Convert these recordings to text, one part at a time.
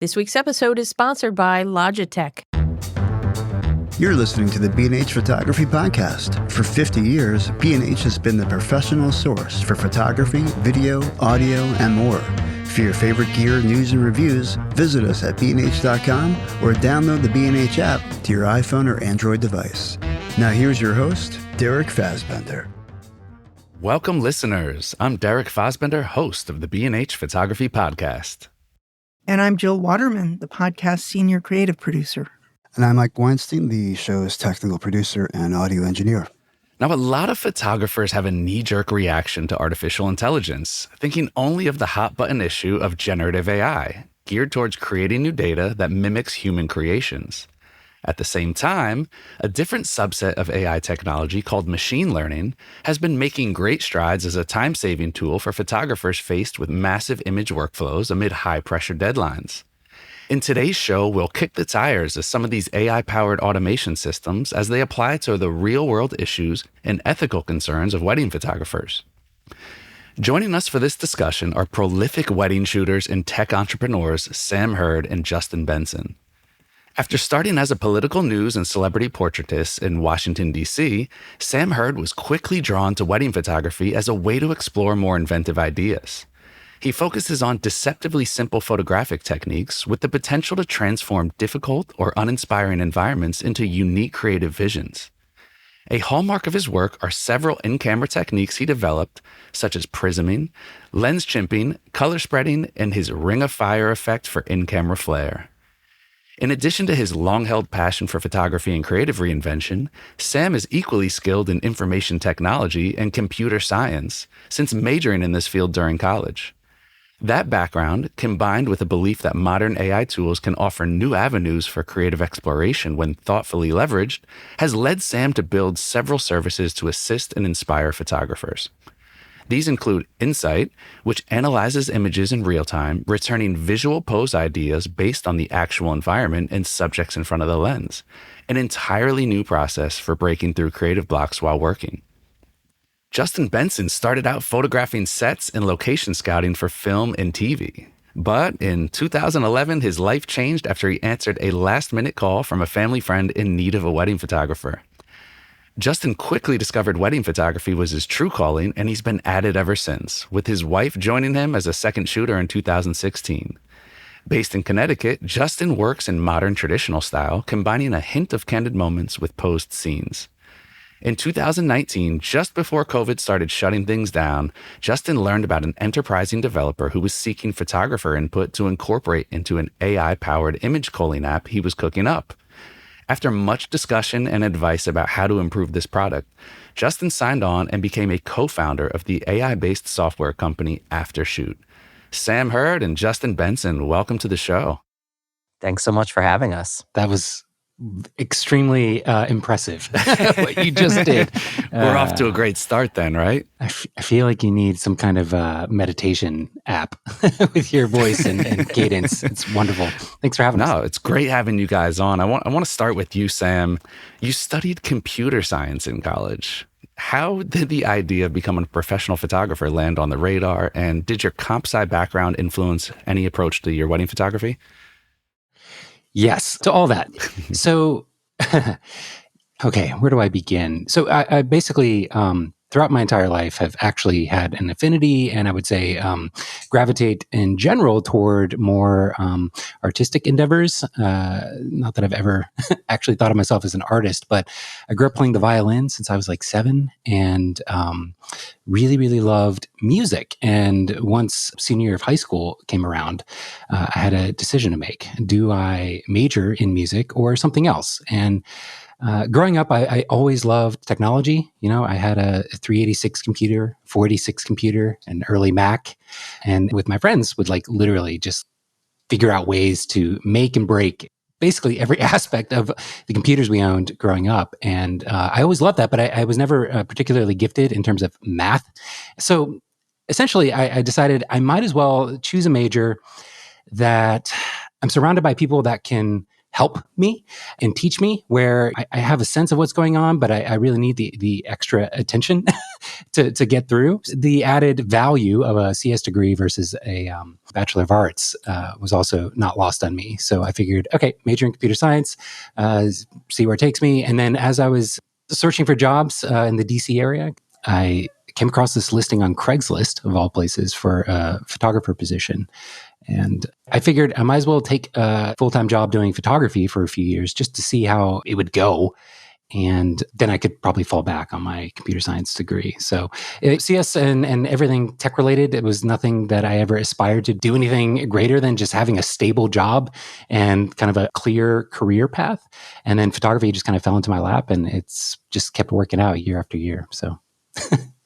This week's episode is sponsored by Logitech. You're listening to the B&H Photography Podcast. For 50 years, B&H has been the professional source for photography, video, audio, and more. For your favorite gear, news, and reviews, visit us at bnh.com or download the B&H app to your iPhone or Android device. Now here's your host, Derek Fassbender. Welcome, listeners. I'm Derek Fassbender, host of the B&H Photography Podcast. And I'm Jill Waterman, the podcast senior creative producer. And I'm Mike Weinstein, the show's technical producer and audio engineer. Now, a lot of photographers have a knee-jerk reaction to artificial intelligence, thinking only of the hot-button issue of generative AI, geared towards creating new data that mimics human creations. At the same time, a different subset of AI technology called machine learning has been making great strides as a time-saving tool for photographers faced with massive image workflows amid high-pressure deadlines. In today's show, we'll kick the tires of some of these AI-powered automation systems as they apply to the real-world issues and ethical concerns of wedding photographers. Joining us for this discussion are prolific wedding shooters and tech entrepreneurs Sam Hurd and Justin Benson. After starting as a political news and celebrity portraitist in Washington, D.C., Sam Hurd was quickly drawn to wedding photography as a way to explore more inventive ideas. He focuses on deceptively simple photographic techniques with the potential to transform difficult or uninspiring environments into unique creative visions. A hallmark of his work are several in-camera techniques he developed, such as prisming, lens chimping, color spreading, and his ring of fire effect for in-camera flair. In addition to his long-held passion for photography and creative reinvention, Sam is equally skilled in information technology and computer science, since majoring in this field during college. That background, combined with a belief that modern AI tools can offer new avenues for creative exploration when thoughtfully leveraged, has led Sam to build several services to assist and inspire photographers. These include Insight, which analyzes images in real time, returning visual pose ideas based on the actual environment and subjects in front of the lens, an entirely new process for breaking through creative blocks while working. Justin Benson started out photographing sets and location scouting for film and TV. But in 2011, his life changed after he answered a last-minute call from a family friend in need of a wedding photographer. Justin quickly discovered wedding photography was his true calling, and he's been at it ever since, with his wife joining him as a second shooter in 2016. Based in Connecticut, Justin works in modern traditional style, combining a hint of candid moments with posed scenes. In 2019, just before COVID started shutting things down, Justin learned about an enterprising developer who was seeking photographer input to incorporate into an AI-powered image culling app he was cooking up. After much discussion and advice about how to improve this product, Justin signed on and became a co-founder of the AI-based software company Aftershoot. Sam Hurd and Justin Benson, welcome to the show. Thanks so much for having us. That was extremely impressive, what you just did. We're off to a great start then, right? I feel like you need some kind of meditation app with your voice and cadence. It's wonderful. Thanks for having us. No, it's great having you guys on. I want to start with you, Sam. You studied computer science in college. How did the idea of becoming a professional photographer land on the radar? And did your comp sci background influence any approach to your wedding photography? Yes, to all that. So, okay, where do I begin? So I basically, throughout my entire life, have actually had an affinity and I would say gravitate in general toward more artistic endeavors. Not that I've ever actually thought of myself as an artist, but I grew up playing the violin since I was like 7 and really, really loved music. And once senior year of high school came around, I had a decision to make. Do I major in music or something else? And growing up, I always loved technology. You know, I had a 386 computer, 486 computer, an early Mac, and with my friends would like literally just figure out ways to make and break basically every aspect of the computers we owned growing up. And I always loved that, but I was never particularly gifted in terms of math. So essentially, I decided I might as well choose a major that I'm surrounded by people that can help me and teach me, where I have a sense of what's going on, but I really need the extra attention to get through. The added value of a CS degree versus a Bachelor of Arts was also not lost on me. So I figured, okay, major in computer science, see where it takes me. And then as I was searching for jobs in the DC area, I came across this listing on Craigslist, of all places, for a photographer position. And I figured I might as well take a full-time job doing photography for a few years just to see how it would go. And then I could probably fall back on my computer science degree. So CS and everything tech related, it was nothing that I ever aspired to do anything greater than just having a stable job and kind of a clear career path. And then photography just kind of fell into my lap, and it's just kept working out year after year. So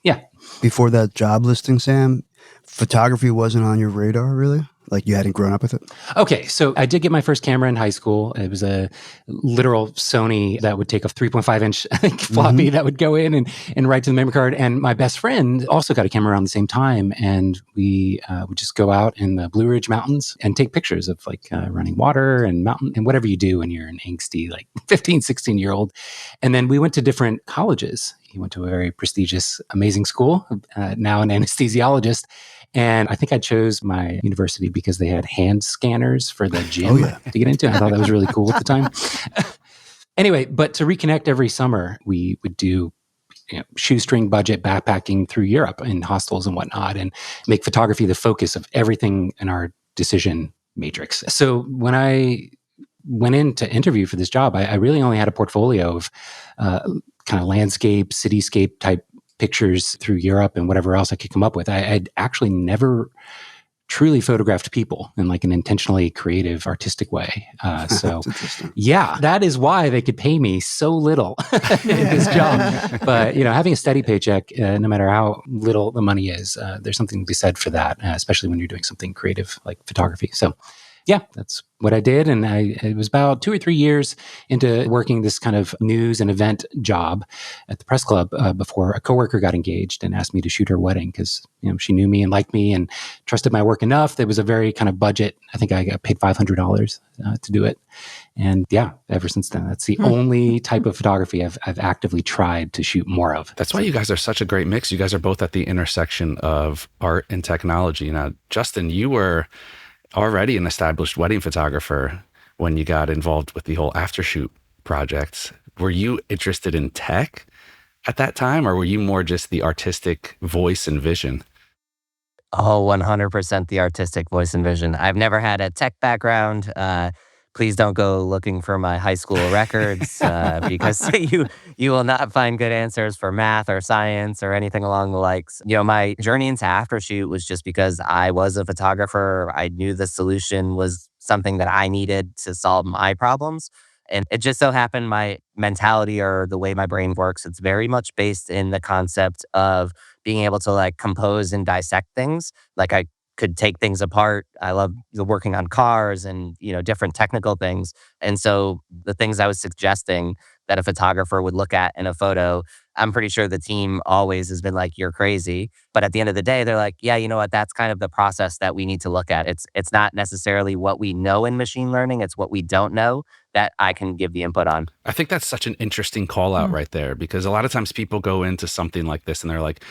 yeah. Before that job listing, Sam, photography wasn't on your radar, really? Like you hadn't grown up with it? Okay, so I did get my first camera in high school. It was a literal Sony that would take a 3.5-inch floppy that would go in and write to the memory card. And my best friend also got a camera around the same time. And we would just go out in the Blue Ridge Mountains and take pictures of like running water and mountain and whatever you do when you're an angsty, like 15, 16-year-old. And then we went to different colleges. He went to a very prestigious, amazing school, now an anesthesiologist. And I think I chose my university because they had hand scanners for the gym to get into. I thought that was really cool at the time. Anyway, but to reconnect every summer, we would do shoestring budget backpacking through Europe in hostels and whatnot, and make photography the focus of everything in our decision matrix. So when I went in to interview for this job, I really only had a portfolio of kind of landscape, cityscape type pictures through Europe and whatever else I could come up with. I'd actually never truly photographed people in like an intentionally creative, artistic way. So yeah, that is why they could pay me so little in this job. But, having a steady paycheck, no matter how little the money is, there's something to be said for that, especially when you're doing something creative like photography. So yeah, that's what I did. And it was about 2 or 3 years into working this kind of news and event job at the press club before a coworker got engaged and asked me to shoot her wedding because she knew me and liked me and trusted my work enough. There was a very kind of budget. I think I got paid $500 to do it. And yeah, ever since then, that's the only type of photography I've actively tried to shoot more of. That's why you guys are such a great mix. You guys are both at the intersection of art and technology. Now, Justin, you were already an established wedding photographer when you got involved with the whole Aftershoot project. Were you interested in tech at that time, or were you more just the artistic voice and vision? Oh, 100% the artistic voice and vision. I've never had a tech background. Please don't go looking for my high school records because you will not find good answers for math or science or anything along the likes. My journey into Aftershoot was just because I was a photographer. I knew the solution was something that I needed to solve my problems. And it just so happened my mentality or the way my brain works, it's very much based in the concept of being able to like compose and dissect things. Like I could take things apart. I love working on cars and, different technical things. And so the things I was suggesting that a photographer would look at in a photo, I'm pretty sure the team always has been like, you're crazy. But at the end of the day, they're like, yeah, you know what? That's kind of the process that we need to look at. It's not necessarily what we know in machine learning. It's what we don't know that I can give the input on. I think that's such an interesting call out right there, because a lot of times people go into something like this and they're like,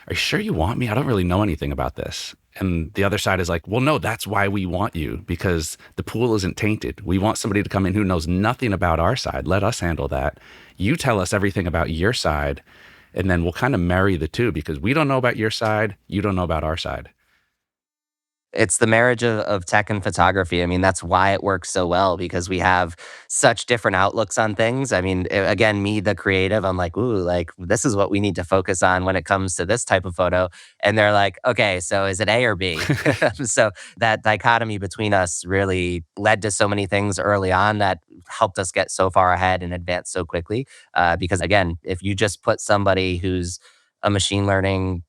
are you sure you want me? I don't really know anything about this. And the other side is like, well, no, that's why we want you, because the pool isn't tainted. We want somebody to come in who knows nothing about our side. Let us handle that. You tell us everything about your side, and then we'll kind of marry the two, because we don't know about your side. You don't know about our side. It's the marriage of tech and photography. I mean, that's why it works so well, because we have such different outlooks on things. I mean, again, me, the creative, I'm like, ooh, like this is what we need to focus on when it comes to this type of photo. And they're like, okay, so is it A or B? So that dichotomy between us really led to so many things early on that helped us get so far ahead and advance so quickly. Because again, if you just put somebody who's a machine learning,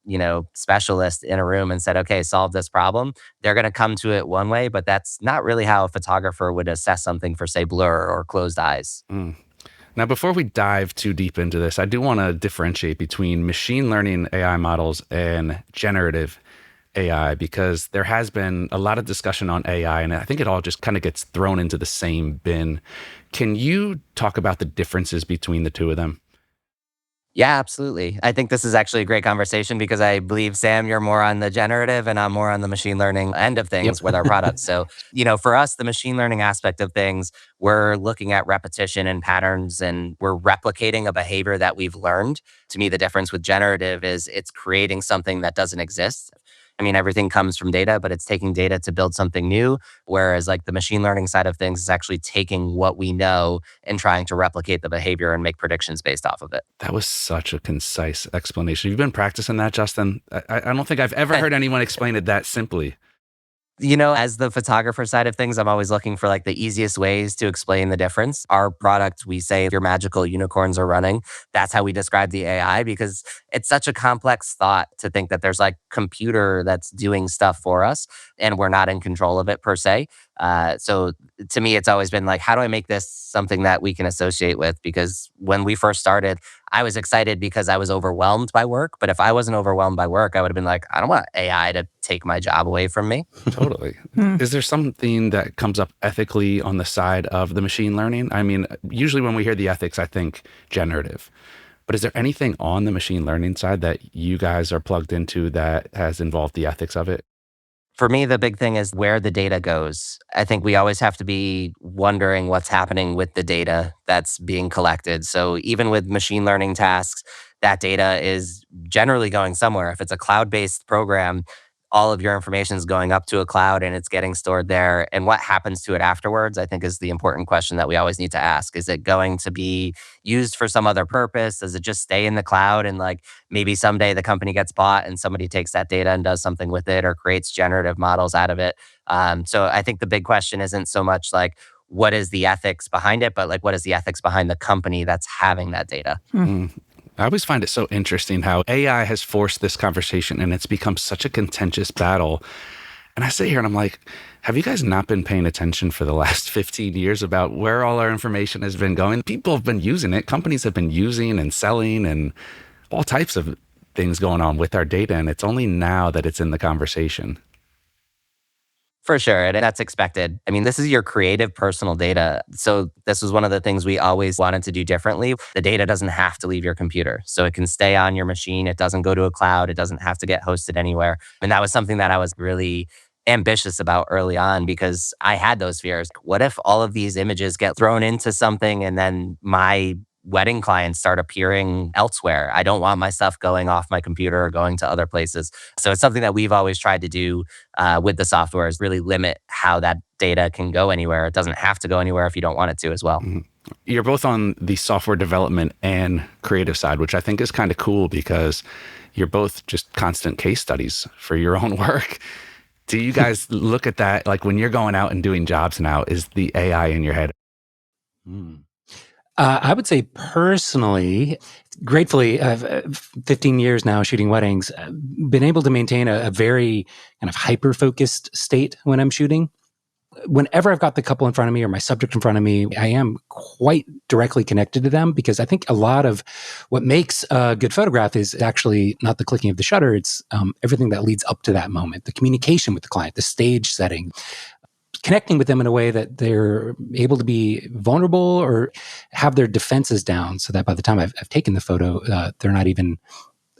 specialist in a room and said, okay, solve this problem, they're going to come to it one way, but that's not really how a photographer would assess something for, say, blur or closed eyes. Now, before we dive too deep into this, I do want to differentiate between machine learning AI models and generative AI, because there has been a lot of discussion on AI, and I think it all just kind of gets thrown into the same bin. Can you talk about the differences between the two of them? Yeah, absolutely. I think this is actually a great conversation because I believe, Sam, you're more on the generative and I'm more on the machine learning end of Yep. things with our products. So, for us, the machine learning aspect of things, we're looking at repetition and patterns and we're replicating a behavior that we've learned. To me, the difference with generative is it's creating something that doesn't exist. I mean, everything comes from data, but it's taking data to build something new. Whereas, like the machine learning side of things is actually taking what we know and trying to replicate the behavior and make predictions based off of it. That was such a concise explanation. You've been practicing that, Justin. I don't think I've ever heard anyone explain it that simply. As the photographer side of things, I'm always looking for like the easiest ways to explain the difference. Our product, we say your magical unicorns are running. That's how we describe the AI because it's such a complex thought to think that there's like computer that's doing stuff for us and we're not in control of it per se. So to me, it's always been like, how do I make this something that we can associate with? Because when we first started, I was excited because I was overwhelmed by work. But if I wasn't overwhelmed by work, I would have been like, I don't want AI to take my job away from me. Totally. Is there something that comes up ethically on the side of the machine learning? I mean, usually when we hear the ethics, I think generative. But is there anything on the machine learning side that you guys are plugged into that has involved the ethics of it? For me, the big thing is where the data goes. I think we always have to be wondering what's happening with the data that's being collected. So even with machine learning tasks, that data is generally going somewhere. If it's a cloud-based program, all of your information is going up to a cloud and it's getting stored there. And what happens to it afterwards, I think is the important question that we always need to ask. Is it going to be used for some other purpose? Does it just stay in the cloud and like maybe someday the company gets bought and somebody takes that data and does something with it or creates generative models out of it? So I think the big question isn't so much like what is the ethics behind it, but like what is the ethics behind the company that's having that data? Mm. I always find it so interesting how AI has forced this conversation and it's become such a contentious battle. And I sit here and I'm like, have you guys not been paying attention for the last 15 years about where all our information has been going? People have been using it. Companies have been using and selling and all types of things going on with our data. And it's only now that it's in the conversation. For sure. And that's expected. I mean, this is your creative personal data. So this was one of the things we always wanted to do differently. The data doesn't have to leave your computer. So it can stay on your machine. It doesn't go to a cloud. It doesn't have to get hosted anywhere. And that was something that I was really ambitious about early on because I had those fears. What if all of these images get thrown into something and then my wedding clients start appearing elsewhere? I don't want my stuff going off my computer or going to other places. So it's something that we've always tried to do with the software is really limit how that data can go anywhere. It doesn't have to go anywhere if you don't want it to as well. Mhm. You're both on the software development and creative side, which I think is kind of cool because you're both just constant case studies for your own work. Do you guys look at that? Like when you're going out and doing jobs now, is the AI in your head? Mm. I would say personally, gratefully, I've 15 years now shooting weddings, been able to maintain a very kind of hyper-focused state when I'm shooting. Whenever I've got the couple in front of me or my subject in front of me, I am quite directly connected to them because I think a lot of what makes a good photograph is actually not the clicking of the shutter. It's everything that leads up to that moment, the communication with the client, the stage setting, connecting with them in a way that they're able to be vulnerable or have their defenses down so that by the time I've taken the photo, they're not even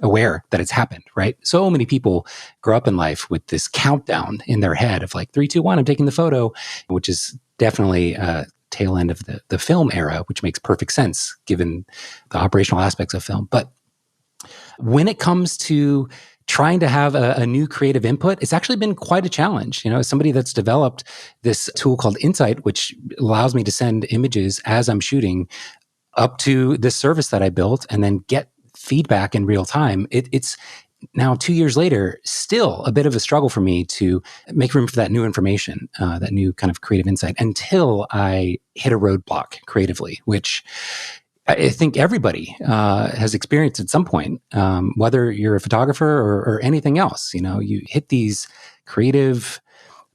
aware that it's happened, right? So many people grow up in life with this countdown in their head of like 3, 2, 1, I'm taking the photo, which is definitely tail end of the film era, which makes perfect sense given the operational aspects of film. But when it comes to trying to have a new creative input, it's actually been quite a challenge. As somebody that's developed this tool called Insight, which allows me to send images as I'm shooting up to this service that I built and then get feedback in real time. It's now 2 years later, still a bit of a struggle for me to make room for that new information, that new kind of creative insight until I hit a roadblock creatively, which I think everybody has experienced at some point, whether you're a photographer or anything else. You hit these creative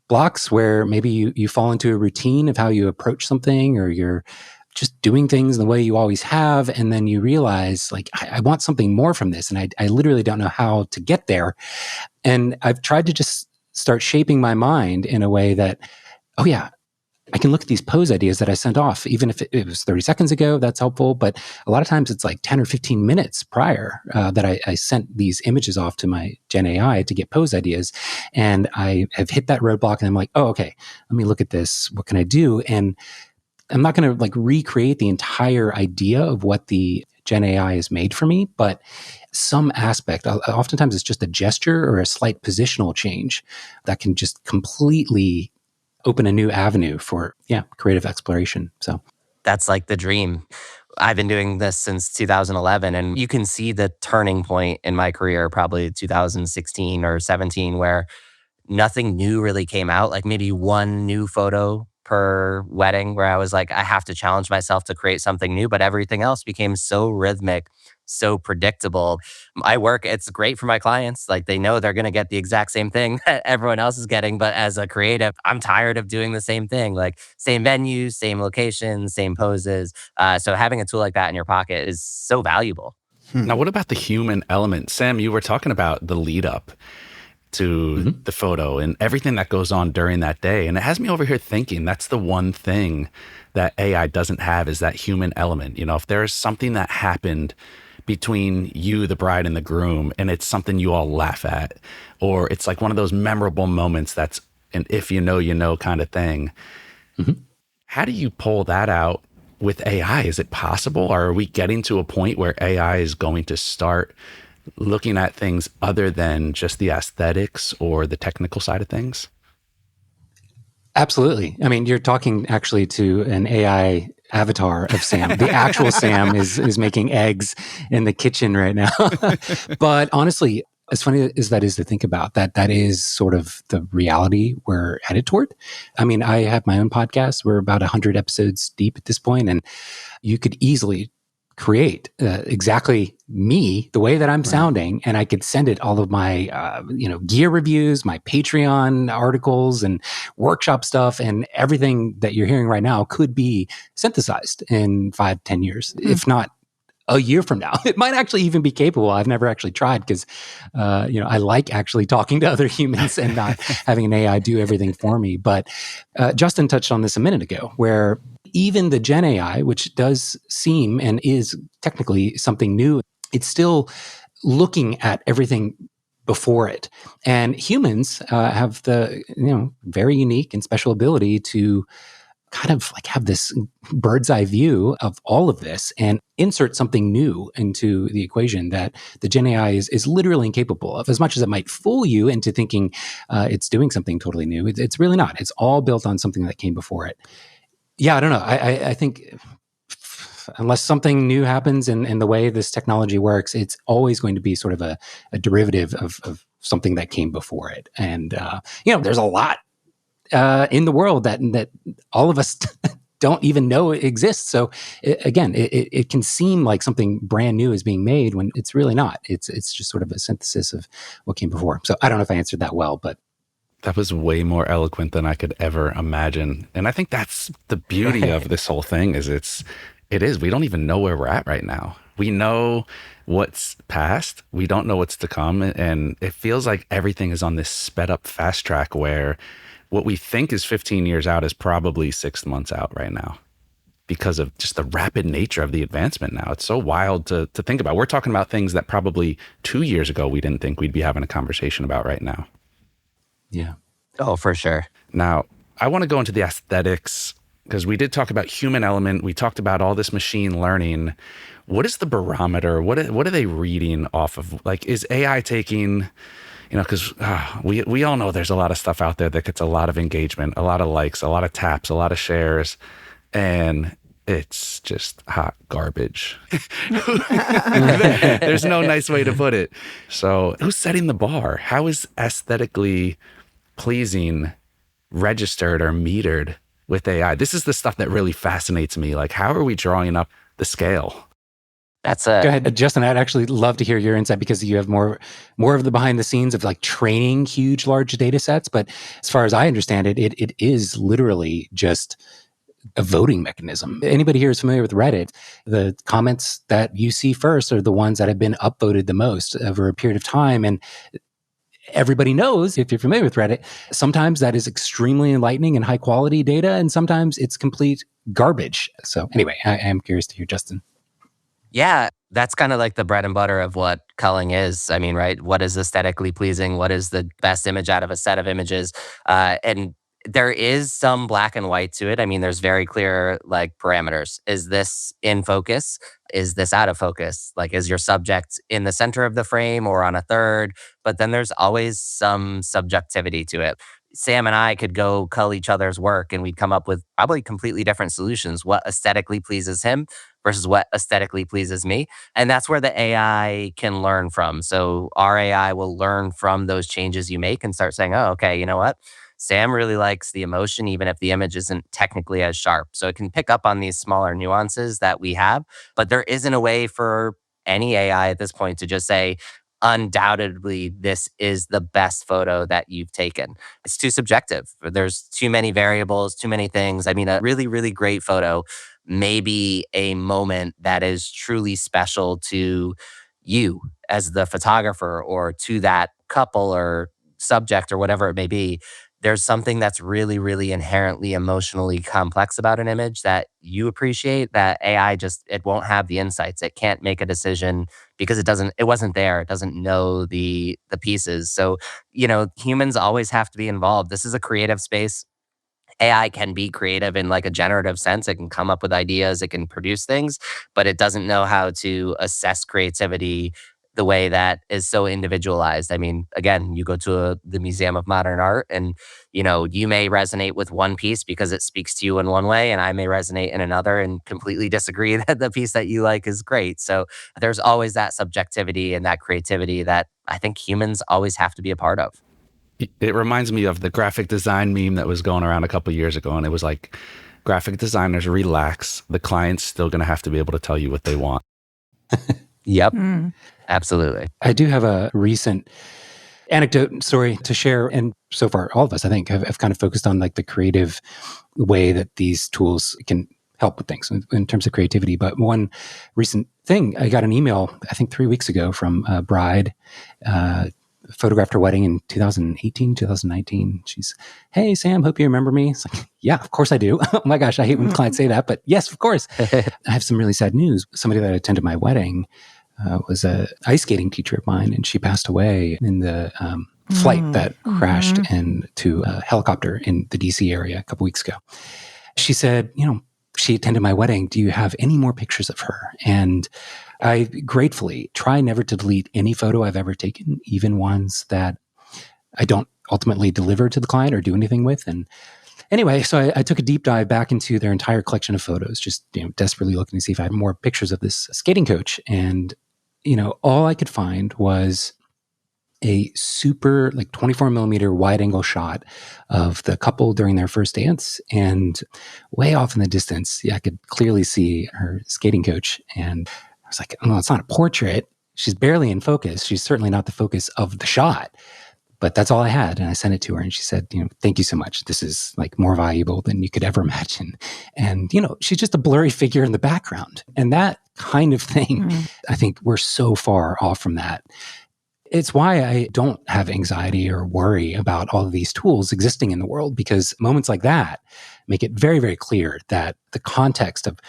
blocks where maybe you fall into a routine of how you approach something or you're just doing things the way you always have. And then you realize, like, I want something more from this. And I literally don't know how to get there. And I've tried to just start shaping my mind in a way that, oh yeah, I can look at these pose ideas that I sent off, even if it was 30 seconds ago, that's helpful. But a lot of times it's like 10 or 15 minutes prior that I sent these images off to my Gen AI to get pose ideas. And I have hit that roadblock and I'm like, oh, okay, let me look at this. What can I do? And I'm not going to like recreate the entire idea of what the Gen AI is made for me, but some aspect, oftentimes it's just a gesture or a slight positional change that can just completely open a new avenue for, creative exploration. So That's like the dream. I've been doing this since 2011, and you can see the turning point in my career, probably 2016 or 17, where nothing new really came out, like maybe one new photo per wedding where I was like, I have to challenge myself to create something new, but everything else became so rhythmic, so predictable. My work, it's great for my clients. Like they know they're going to get the exact same thing that everyone else is getting. But as a creative, I'm tired of doing the same thing, like same venues, same locations, same poses. So having a tool like that in your pocket is so valuable. Now, what about the human element? Sam, you were talking about the lead up to the photo and everything that goes on during that day. And it has me over here thinking that's the one thing that AI doesn't have is that human element. You know, if there's something that happened between you, the bride, and the groom, and it's something you all laugh at, or it's like one of those memorable moments that's an if you know kind of thing. How do you pull that out with AI? Is it possible? Or are we getting to a point where AI is going to start looking at things other than just the aesthetics or the technical side of things? absolutely. I mean, you're talking actually to an AI avatar of Sam. The actual Sam is making eggs in the kitchen right now. But honestly, as funny as that is to think about, that is sort of the reality we're headed toward. I mean, I have my own podcast. We're about 100 episodes deep at this point, and you could easily create exactly me, the way that I'm sounding, and I could send it all of my, gear reviews, my Patreon articles, and workshop stuff, and everything that you're hearing right now could be synthesized in 5-10 years, if not a year from now. It might actually even be capable. I've never actually tried because, I like actually talking to other humans and not having an AI do everything for me. But Justin touched on this a minute ago, where even the Gen AI, which does seem and is technically something new, it's still looking at everything before it. And humans have the very unique and special ability to kind of like have this bird's eye view of all of this and insert something new into the equation that the Gen AI is literally incapable of. As much as it might fool you into thinking it's doing something totally new, it's really not. It's all built on something that came before it. Yeah, I don't know. I think unless something new happens in the way this technology works, it's always going to be sort of a derivative of something that came before it. And, there's a lot in the world that all of us don't even know exists. So it can seem like something brand new is being made when it's really not. It's just sort of a synthesis of what came before. So I don't know if I answered that well, but That was way more eloquent than I could ever imagine. And I think that's the beauty of this whole thing is we don't even know where we're at right now. We know what's past. We don't know what's to come. And it feels like everything is on this sped up fast track where what we think is 15 years out is probably 6 months out right now because of just the rapid nature of the advancement now. It's so wild to think about. We're talking about things that probably 2 years ago we didn't think we'd be having a conversation about right now. yeah. Oh, for sure. Now, I want to go into the aesthetics because we did talk about human element. We talked about all this machine learning. What is the barometer? What are they reading off of? Like, is AI taking, because we all know there's a lot of stuff out there that gets a lot of engagement, a lot of likes, a lot of taps, a lot of shares, and it's just hot garbage. There's no nice way to put it. So who's setting the bar? How is aesthetically pleasing registered or metered with AI? This is the stuff that really fascinates me. Like, how are we drawing up the scale? That's Go ahead, Justin. I'd actually love to hear your insight because you have more of the behind the scenes of like training huge, large data sets. But as far as I understand it, it is literally just a voting mechanism. Anybody here is familiar with Reddit. The comments that you see first are the ones that have been upvoted the most over a period of time. And everybody knows, if you're familiar with Reddit, sometimes that is extremely enlightening and high quality data, and sometimes it's complete garbage. So anyway, I am curious to hear Justin. Yeah, that's kind of like the bread and butter of what culling is. I mean, right? What is aesthetically pleasing? What is the best image out of a set of images? And there is some black and white to it. I mean, there's very clear like parameters. Is this in focus? Is this out of focus? Like, is your subject in the center of the frame or on a third? But then there's always some subjectivity to it. Sam and I could go cull each other's work and we'd come up with probably completely different solutions. What aesthetically pleases him versus what aesthetically pleases me. And that's where the AI can learn from. So our AI will learn from those changes you make and start saying, oh, okay, you know what? Sam really likes the emotion, even if the image isn't technically as sharp. So it can pick up on these smaller nuances that we have, but there isn't a way for any AI at this point to just say, undoubtedly, this is the best photo that you've taken. It's too subjective. There's too many variables, too many things. I mean, a really, really great photo may be a moment that is truly special to you as the photographer or to that couple or subject or whatever it may be. There's something that's really, really inherently emotionally complex about an image that you appreciate that AI just, it won't have the insights. It can't make a decision because it wasn't there. It doesn't know the pieces. So, humans always have to be involved. This is a creative space. AI can be creative in like a generative sense. It can come up with ideas, it can produce things, but it doesn't know how to assess creativity the way that is so individualized. I mean, again, you go to the Museum of Modern Art and, you may resonate with one piece because it speaks to you in one way, and I may resonate in another and completely disagree that the piece that you like is great. So there's always that subjectivity and that creativity that I think humans always have to be a part of. It reminds me of the graphic design meme that was going around a couple of years ago. And it was like, graphic designers, relax. The client's still going to have to be able to tell you what they want. Yep, absolutely. I do have a recent anecdote story to share. And so far, all of us, I think, have kind of focused on like the creative way that these tools can help with things in terms of creativity. But one recent thing, I got an email, I think 3 weeks ago from a bride, photographed her wedding in 2018, 2019. She's, hey, Sam, hope you remember me. It's like, yeah, of course I do. Oh my gosh, I hate when clients say that, but yes, of course. I have some really sad news. Somebody that attended my wedding was a ice skating teacher of mine, and she passed away in the flight that crashed into a helicopter in the DC area a couple weeks ago. She said, she attended my wedding. Do you have any more pictures of her? And I gratefully try never to delete any photo I've ever taken, even ones that I don't ultimately deliver to the client or do anything with. And anyway, so I took a deep dive back into their entire collection of photos, just desperately looking to see if I had more pictures of this skating coach. And all I could find was a super 24 millimeter wide angle shot of the couple during their first dance, and way off in the distance, I could clearly see her skating coach. And I was like, no, it's not a portrait. She's barely in focus. She's certainly not the focus of the shot, but that's all I had. And I sent it to her, and she said, thank you so much. This is more valuable than you could ever imagine. And, she's just a blurry figure in the background. And that kind of thing, I think we're so far off from that. It's why I don't have anxiety or worry about all of these tools existing in the world, because moments like that make it very, very clear that the context of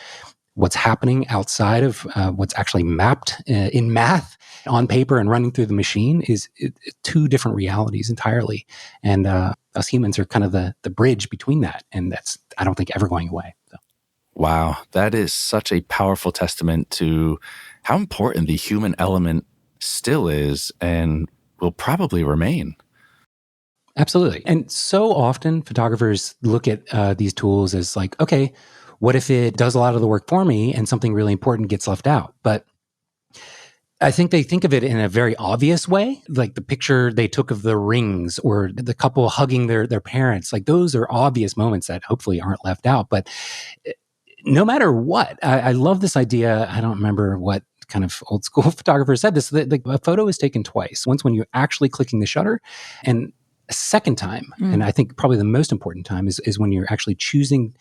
what's happening outside of what's actually mapped in math on paper and running through the machine is two different realities entirely. And us humans are kind of the bridge between that. And that's, I don't think, ever going away. So. Wow, that is such a powerful testament to how important the human element still is and will probably remain. Absolutely. And so often photographers look at these tools as like, okay, what if it does a lot of the work for me and something really important gets left out? But I think they think of it in a very obvious way, like the picture they took of the rings or the couple hugging their parents. Like those are obvious moments that hopefully aren't left out. But no matter what, I love this idea. I don't remember what kind of old school photographer said this. A photo is taken twice. Once when you're actually clicking the shutter, and a second time, and I think probably the most important time is when you're actually choosing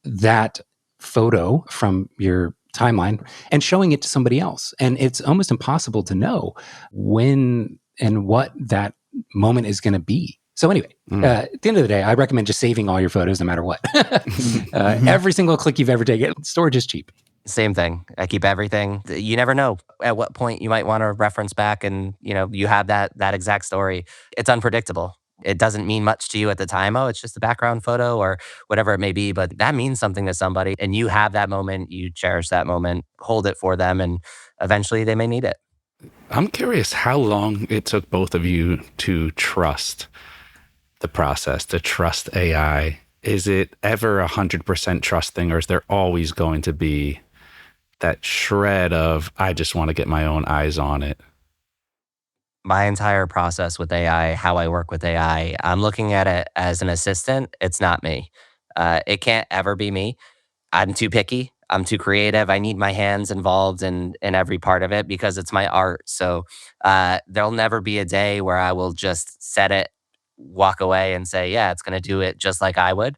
that photo from your timeline and showing it to somebody else. And it's almost impossible to know when and what that moment is going to be. So anyway, at the end of the day, I recommend just saving all your photos no matter what. Every single click you've ever taken, storage is cheap. Same thing. I keep everything. You never know at what point you might want to reference back and, you have that exact story. It's unpredictable. It doesn't mean much to you at the time. Oh, it's just a background photo or whatever it may be, but that means something to somebody and you have that moment, you cherish that moment, hold it for them, and eventually they may need it. I'm curious how long it took both of you to trust the process, to trust AI. Is it ever 100% trusting, or is there always going to be that shred of, I just want to get my own eyes on it? My entire process with AI, how I work with AI, I'm looking at it as an assistant. It's not me. It can't ever be me. I'm too picky. I'm too creative. I need my hands involved in every part of it because it's my art. So there'll never be a day where I will just set it, walk away, and say, "Yeah, it's going to do it just like I would."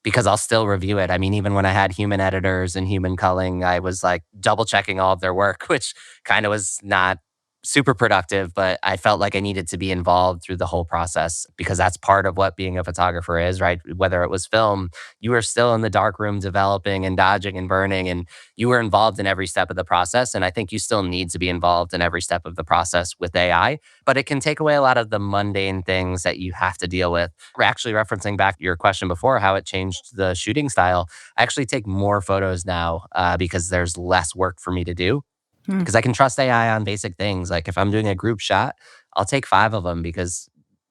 Because I'll still review it. I mean, even when I had human editors and human culling, I was like double checking all of their work, which kind of was not super productive, but I felt like I needed to be involved through the whole process because that's part of what being a photographer is, right? Whether it was film, you were still in the dark room developing and dodging and burning, and you were involved in every step of the process. And I think you still need to be involved in every step of the process with AI, but it can take away a lot of the mundane things that you have to deal with. We're actually referencing back your question before, how it changed the shooting style. I actually take more photos now because there's less work for me to do because I can trust AI on basic things. Like if I'm doing a group shot, I'll take 5 of them because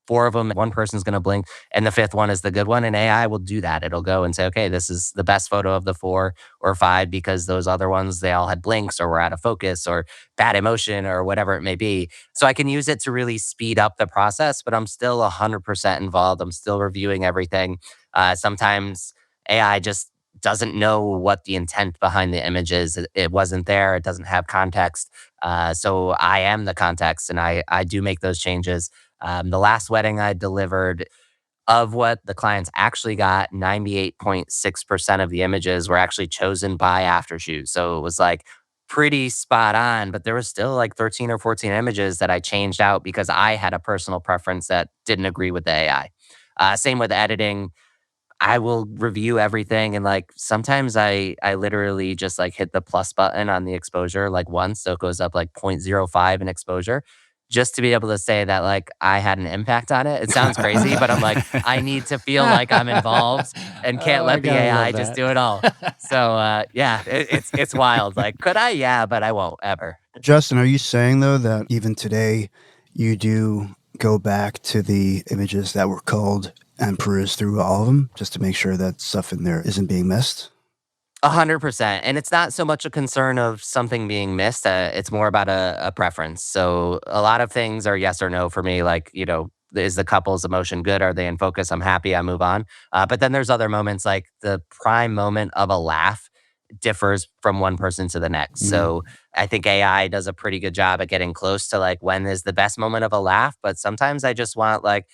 4 of them, one person's going to blink and the 5th one is the good one. And AI will do that. It'll go and say, okay, this is the best photo of the 4 or 5 because those other ones, they all had blinks or were out of focus or bad emotion or whatever it may be. So I can use it to really speed up the process, but I'm still 100% involved. I'm still reviewing everything. Sometimes AI just doesn't know what the intent behind the image is. It wasn't there. It doesn't have context. So I am the context, and I do make those changes. The last wedding I delivered, of what the clients actually got, 98.6% of the images were actually chosen by Aftershoot. So it was like pretty spot on, but there was still like 13 or 14 images that I changed out because I had a personal preference that didn't agree with the AI. Same with editing. I will review everything and like sometimes I literally just like hit the plus button on the exposure like once so it goes up like 0.05 in exposure just to be able to say that like I had an impact on it. It sounds crazy, but I'm like I need to feel like I'm involved and can't Oh, I let the gotta AI love just that. do it all. So yeah, it's wild. Like could I? Yeah, but I won't ever. Justin, are you saying though that even today you do go back to the images that were culled and peruse through all of them just to make sure that stuff in there isn't being missed? 100%. And it's not so much a concern of something being missed. It's more about a preference. So a lot of things are yes or no for me. Like, is the couple's emotion good? Are they in focus? I'm happy. I move on. But then there's other moments like the prime moment of a laugh differs from one person to the next. Mm. So I think AI does a pretty good job at getting close to like when is the best moment of a laugh. But sometimes I just want like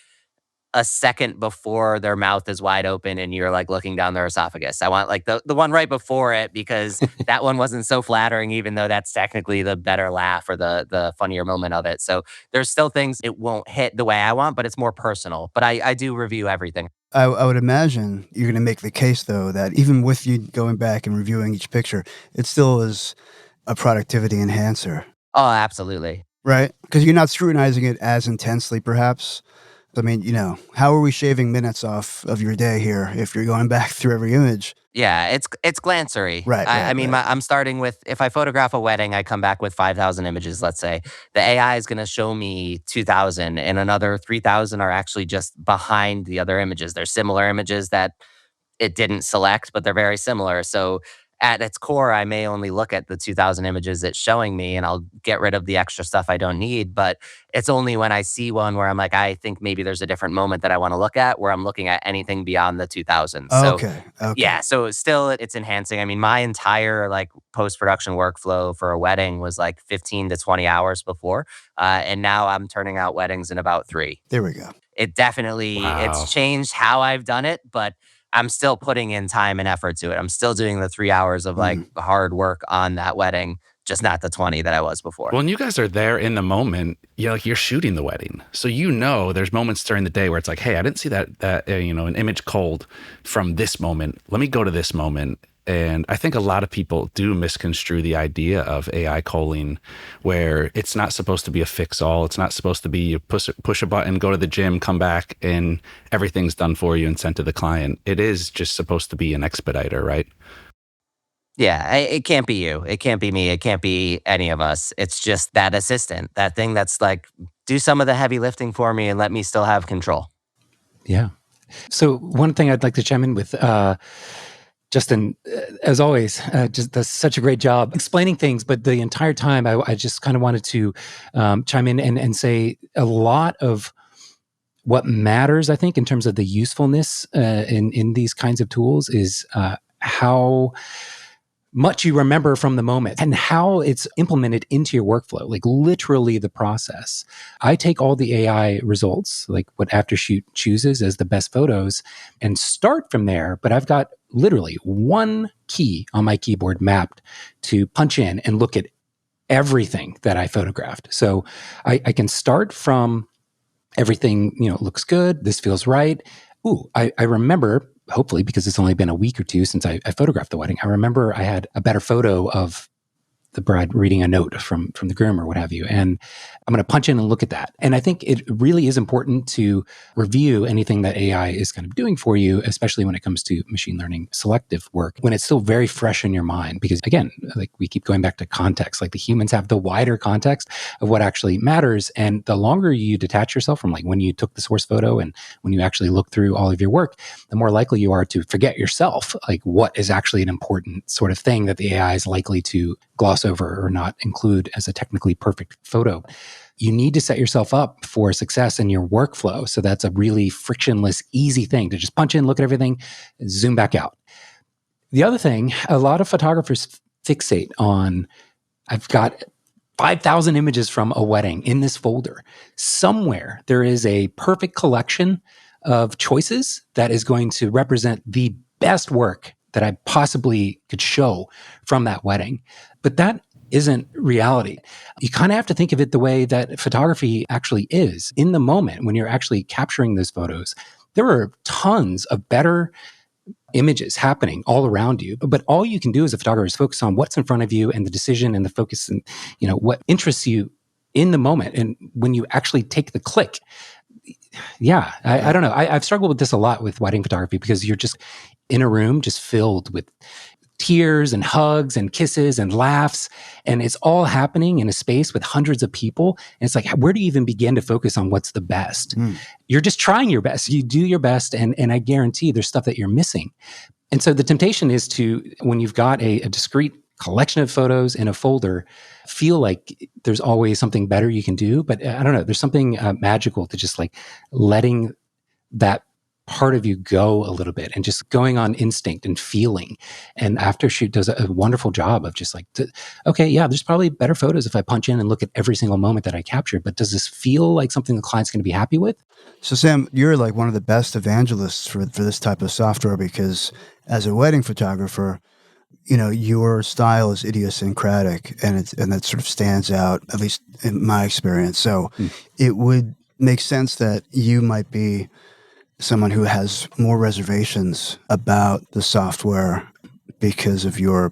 a second before their mouth is wide open and you're like looking down their esophagus. I want like the one right before it because that one wasn't so flattering, even though that's technically the better laugh or the funnier moment of it. So there's still things it won't hit the way I want, but it's more personal. But I do review everything. I would imagine you're going to make the case, though, that even with you going back and reviewing each picture, it still is a productivity enhancer, Oh, absolutely. right? Because you're not scrutinizing it as intensely, perhaps. I mean, how are we shaving minutes off of your day here if you're going back through every image? Yeah, it's glancery. Right, I right, mean, right. I'm starting with if I photograph a wedding, I come back with 5,000 images. Let's say the AI is going to show me 2,000, and another 3,000 are actually just behind the other images. They're similar images that it didn't select, but they're very similar. So at its core, I may only look at the 2000 images it's showing me and I'll get rid of the extra stuff I don't need. But it's only when I see one where I'm like, I think maybe there's a different moment that I want to look at where I'm looking at anything beyond the 2000. So Okay, okay. yeah, so still it's enhancing. I mean, my entire like post-production workflow for a wedding was like 15 to 20 hours before. And now I'm turning out weddings in about 3. There we go. It definitely it's Wow. changed how I've done it, but I'm still putting in time and effort to it. I'm still doing the 3 hours of like hard work on that wedding, just not the 20 that I was before. Well, and you guys are there in the moment. You're shooting the wedding, so there's moments during the day where it's like, hey, I didn't see that an image cold from this moment. Let me go to this moment. And I think a lot of people do misconstrue the idea of AI culling, where it's not supposed to be a fix-all. It's not supposed to be you push a button, go to the gym, come back, and everything's done for you and sent to the client. It is just supposed to be an expediter, right? Yeah, it can't be you. It can't be me. It can't be any of us. It's just that assistant, that thing that's like, do some of the heavy lifting for me and let me still have control. Yeah. So one thing I'd like to chime in with, Justin, as always, just does such a great job explaining things. But the entire time, I just kind of wanted to chime in and say a lot of what matters, I think, in terms of the usefulness in these kinds of tools is how much you remember from the moment and how it's implemented into your workflow, like literally the process. I take all the AI results, like what Aftershoot chooses as the best photos, and start from there. But I've got literally one key on my keyboard mapped to punch in and look at everything that I photographed. So I can start from everything, looks good. This feels right. Ooh, I remember, hopefully, because it's only been a week or two since I photographed the wedding, I remember I had a better photo of the bride reading a note from the groom or what have you. And I'm going to punch in and look at that. And I think it really is important to review anything that AI is kind of doing for you, especially when it comes to machine learning selective work, when it's still very fresh in your mind. Because again, like we keep going back to context, like the humans have the wider context of what actually matters. And the longer you detach yourself from like when you took the source photo and when you actually look through all of your work, the more likely you are to forget yourself, like what is actually an important sort of thing that the AI is likely to gloss over or not include as a technically perfect photo. You need to set yourself up for success in your workflow. So that's a really frictionless, easy thing to just punch in, look at everything, zoom back out. The other thing, a lot of photographers fixate on, I've got 5,000 images from a wedding in this folder. Somewhere there is a perfect collection of choices that is going to represent the best work that I possibly could show from that wedding. But that isn't reality. You kind of have to think of it the way that photography actually is. In the moment, when you're actually capturing those photos, there are tons of better images happening all around you. But all you can do as a photographer is focus on what's in front of you and the decision and the focus and, what interests you in the moment. And when you actually take the click, I don't know. I've struggled with this a lot with wedding photography because you're just in a room just filled with tears and hugs and kisses and laughs. And it's all happening in a space with hundreds of people. And it's like, where do you even begin to focus on what's the best? You're just trying your best. You do your best. And I guarantee there's stuff that you're missing. And so the temptation is to, when you've got a discrete collection of photos in a folder, feel like there's always something better you can do. But I don't know, there's something magical to just like letting that part of you go a little bit and just going on instinct and feeling. And Aftershoot does a wonderful job of just like, there's probably better photos if I punch in and look at every single moment that I captured, but does this feel like something the client's going to be happy with? So Sam, you're like one of the best evangelists for this type of software because as a wedding photographer, your style is idiosyncratic and that sort of stands out, at least in my experience. So it would make sense that you might be someone who has more reservations about the software because of your,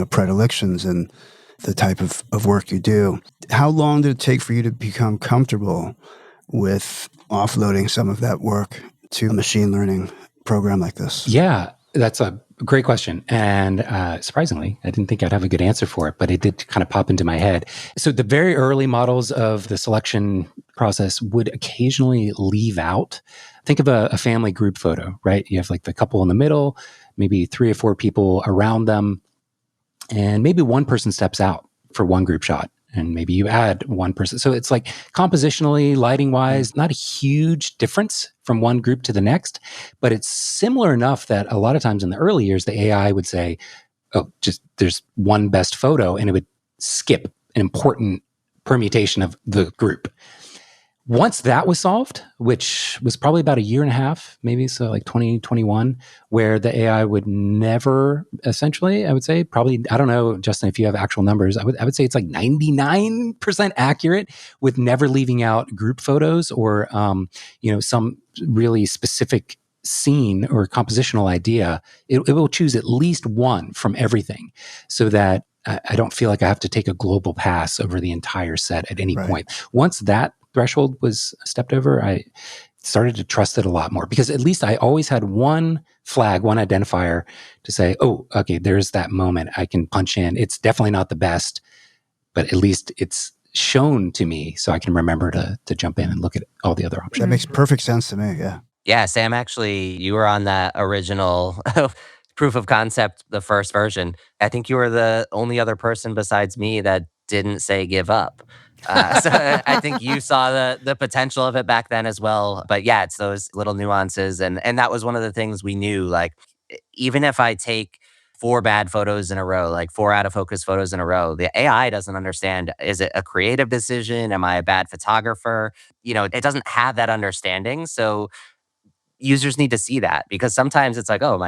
predilections and the type of work you do. How long did it take for you to become comfortable with offloading some of that work to a machine learning program like this? Yeah, that's a great question. And surprisingly, I didn't think I'd have a good answer for it, but it did kind of pop into my head. So the very early models of the selection process would occasionally leave out. Think of a family group photo, right? You have like the couple in the middle, maybe 3 or 4 people around them, and maybe one person steps out for one group shot. And maybe you add one person. So it's like compositionally, lighting wise, not a huge difference from one group to the next, but it's similar enough that a lot of times in the early years, the AI would say, there's one best photo, and it would skip an important permutation of the group. Once that was solved, which was probably about a year and a half, maybe, so like 2021, where the AI would never, essentially, I would say, probably, I don't know, Justin, if you have actual numbers, I would say it's like 99% accurate with never leaving out group photos or, some really specific scene or compositional idea. It will choose at least one from everything so that I don't feel like I have to take a global pass over the entire set at any point. Once that threshold was stepped over, I started to trust it a lot more because at least I always had one flag, one identifier to say, oh, okay, there's that moment I can punch in. It's definitely not the best, but at least it's shown to me so I can remember to jump in and look at all the other options. That makes perfect sense to me, yeah. Yeah, Sam, actually, you were on that original proof of concept, the first version. I think you were the only other person besides me that didn't say give up. So I think you saw the potential of it back then as well. But yeah, it's those little nuances. And that was one of the things we knew. Like, even if I take 4 bad photos in a row, like 4 out of focus photos in a row, the AI doesn't understand, is it a creative decision? Am I a bad photographer? It doesn't have that understanding. So users need to see that because sometimes it's like, oh,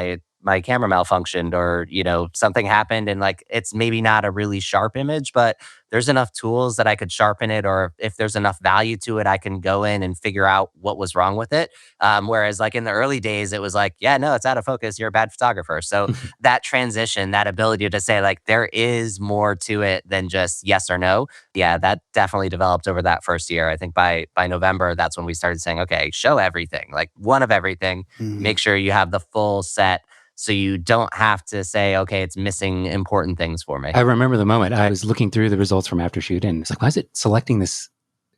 my camera malfunctioned or, something happened and like it's maybe not a really sharp image, but there's enough tools that I could sharpen it, or if there's enough value to it, I can go in and figure out what was wrong with it. Whereas like in the early days, it was like, yeah, no, it's out of focus. You're a bad photographer. So that transition, that ability to say like, there is more to it than just yes or no. Yeah, that definitely developed over that first year. I think by November, that's when we started saying, okay, show everything, like one of everything, make sure you have the full set. So you don't have to say, okay, it's missing important things for me. I remember the moment I was looking through the results from Aftershoot and it's like, why is it selecting this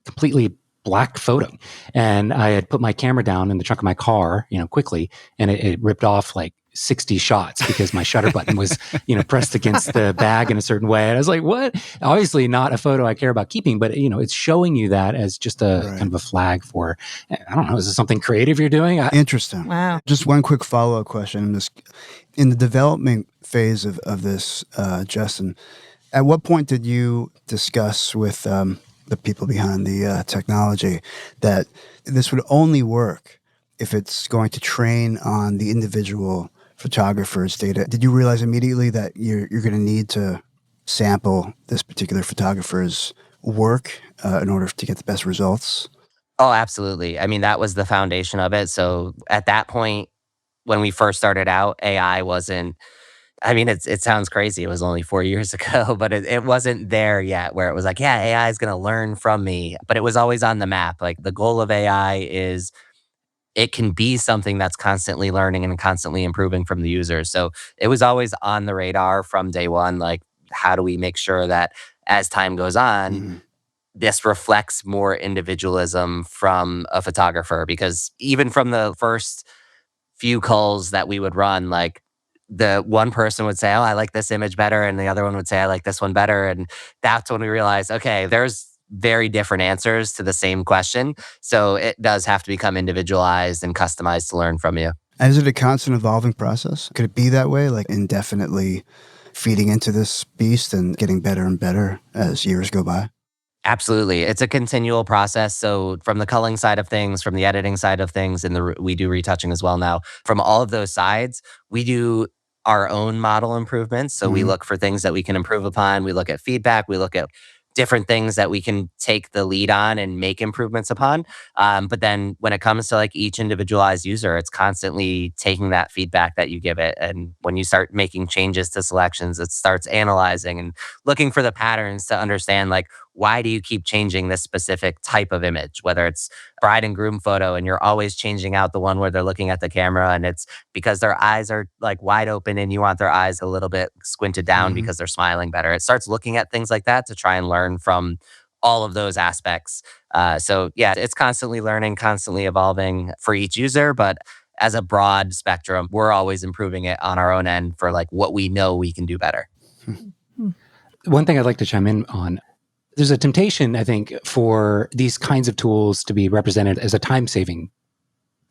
completely black photo? And I had put my camera down in the trunk of my car, quickly, and it ripped off like 60 shots because my shutter button was, pressed against the bag in a certain way. And I was like, what? Obviously not a photo I care about keeping, but it's showing you that as just a kind of a flag for, I don't know, is this something creative you're doing? Interesting. Wow. Just one quick follow-up question. In the development phase of this, Justin, at what point did you discuss with the people behind the technology that this would only work if it's going to train on the individual photographer's data? Did you realize immediately that you're going to need to sample this particular photographer's work in order to get the best results? Oh, absolutely. I mean, that was the foundation of it. So at that point, when we first started out, AI wasn't, I mean, it sounds crazy. It was only 4 years ago, but it wasn't there yet where it was like, yeah, AI is going to learn from me. But it was always on the map. Like the goal of AI is it can be something that's constantly learning and constantly improving from the user. So it was always on the radar from day one. Like, how do we make sure that as time goes on, this reflects more individualism from a photographer? Because even from the first few culls that we would run, like the one person would say, oh, I like this image better. And the other one would say, I like this one better. And that's when we realized, okay, there's very different answers to the same question. So it does have to become individualized and customized to learn from you. And is it a constant evolving process? Could it be that way, like indefinitely feeding into this beast and getting better and better as years go by? Absolutely. It's a continual process. So from the culling side of things, from the editing side of things, and we do retouching as well now. From all of those sides, we do our own model improvements. So we look for things that we can improve upon. We look at feedback. We look at different things that we can take the lead on and make improvements upon. But then when it comes to like each individualized user, it's constantly taking that feedback that you give it. And when you start making changes to selections, it starts analyzing and looking for the patterns to understand, like, why do you keep changing this specific type of image? Whether it's bride and groom photo and you're always changing out the one where they're looking at the camera and it's because their eyes are like wide open and you want their eyes a little bit squinted down because they're smiling better. It starts looking at things like that to try and learn from all of those aspects. So yeah, it's constantly learning, constantly evolving for each user, but as a broad spectrum, we're always improving it on our own end for like what we know we can do better. One thing I'd like to chime in on, there's a temptation, I think, for these kinds of tools to be represented as a time-saving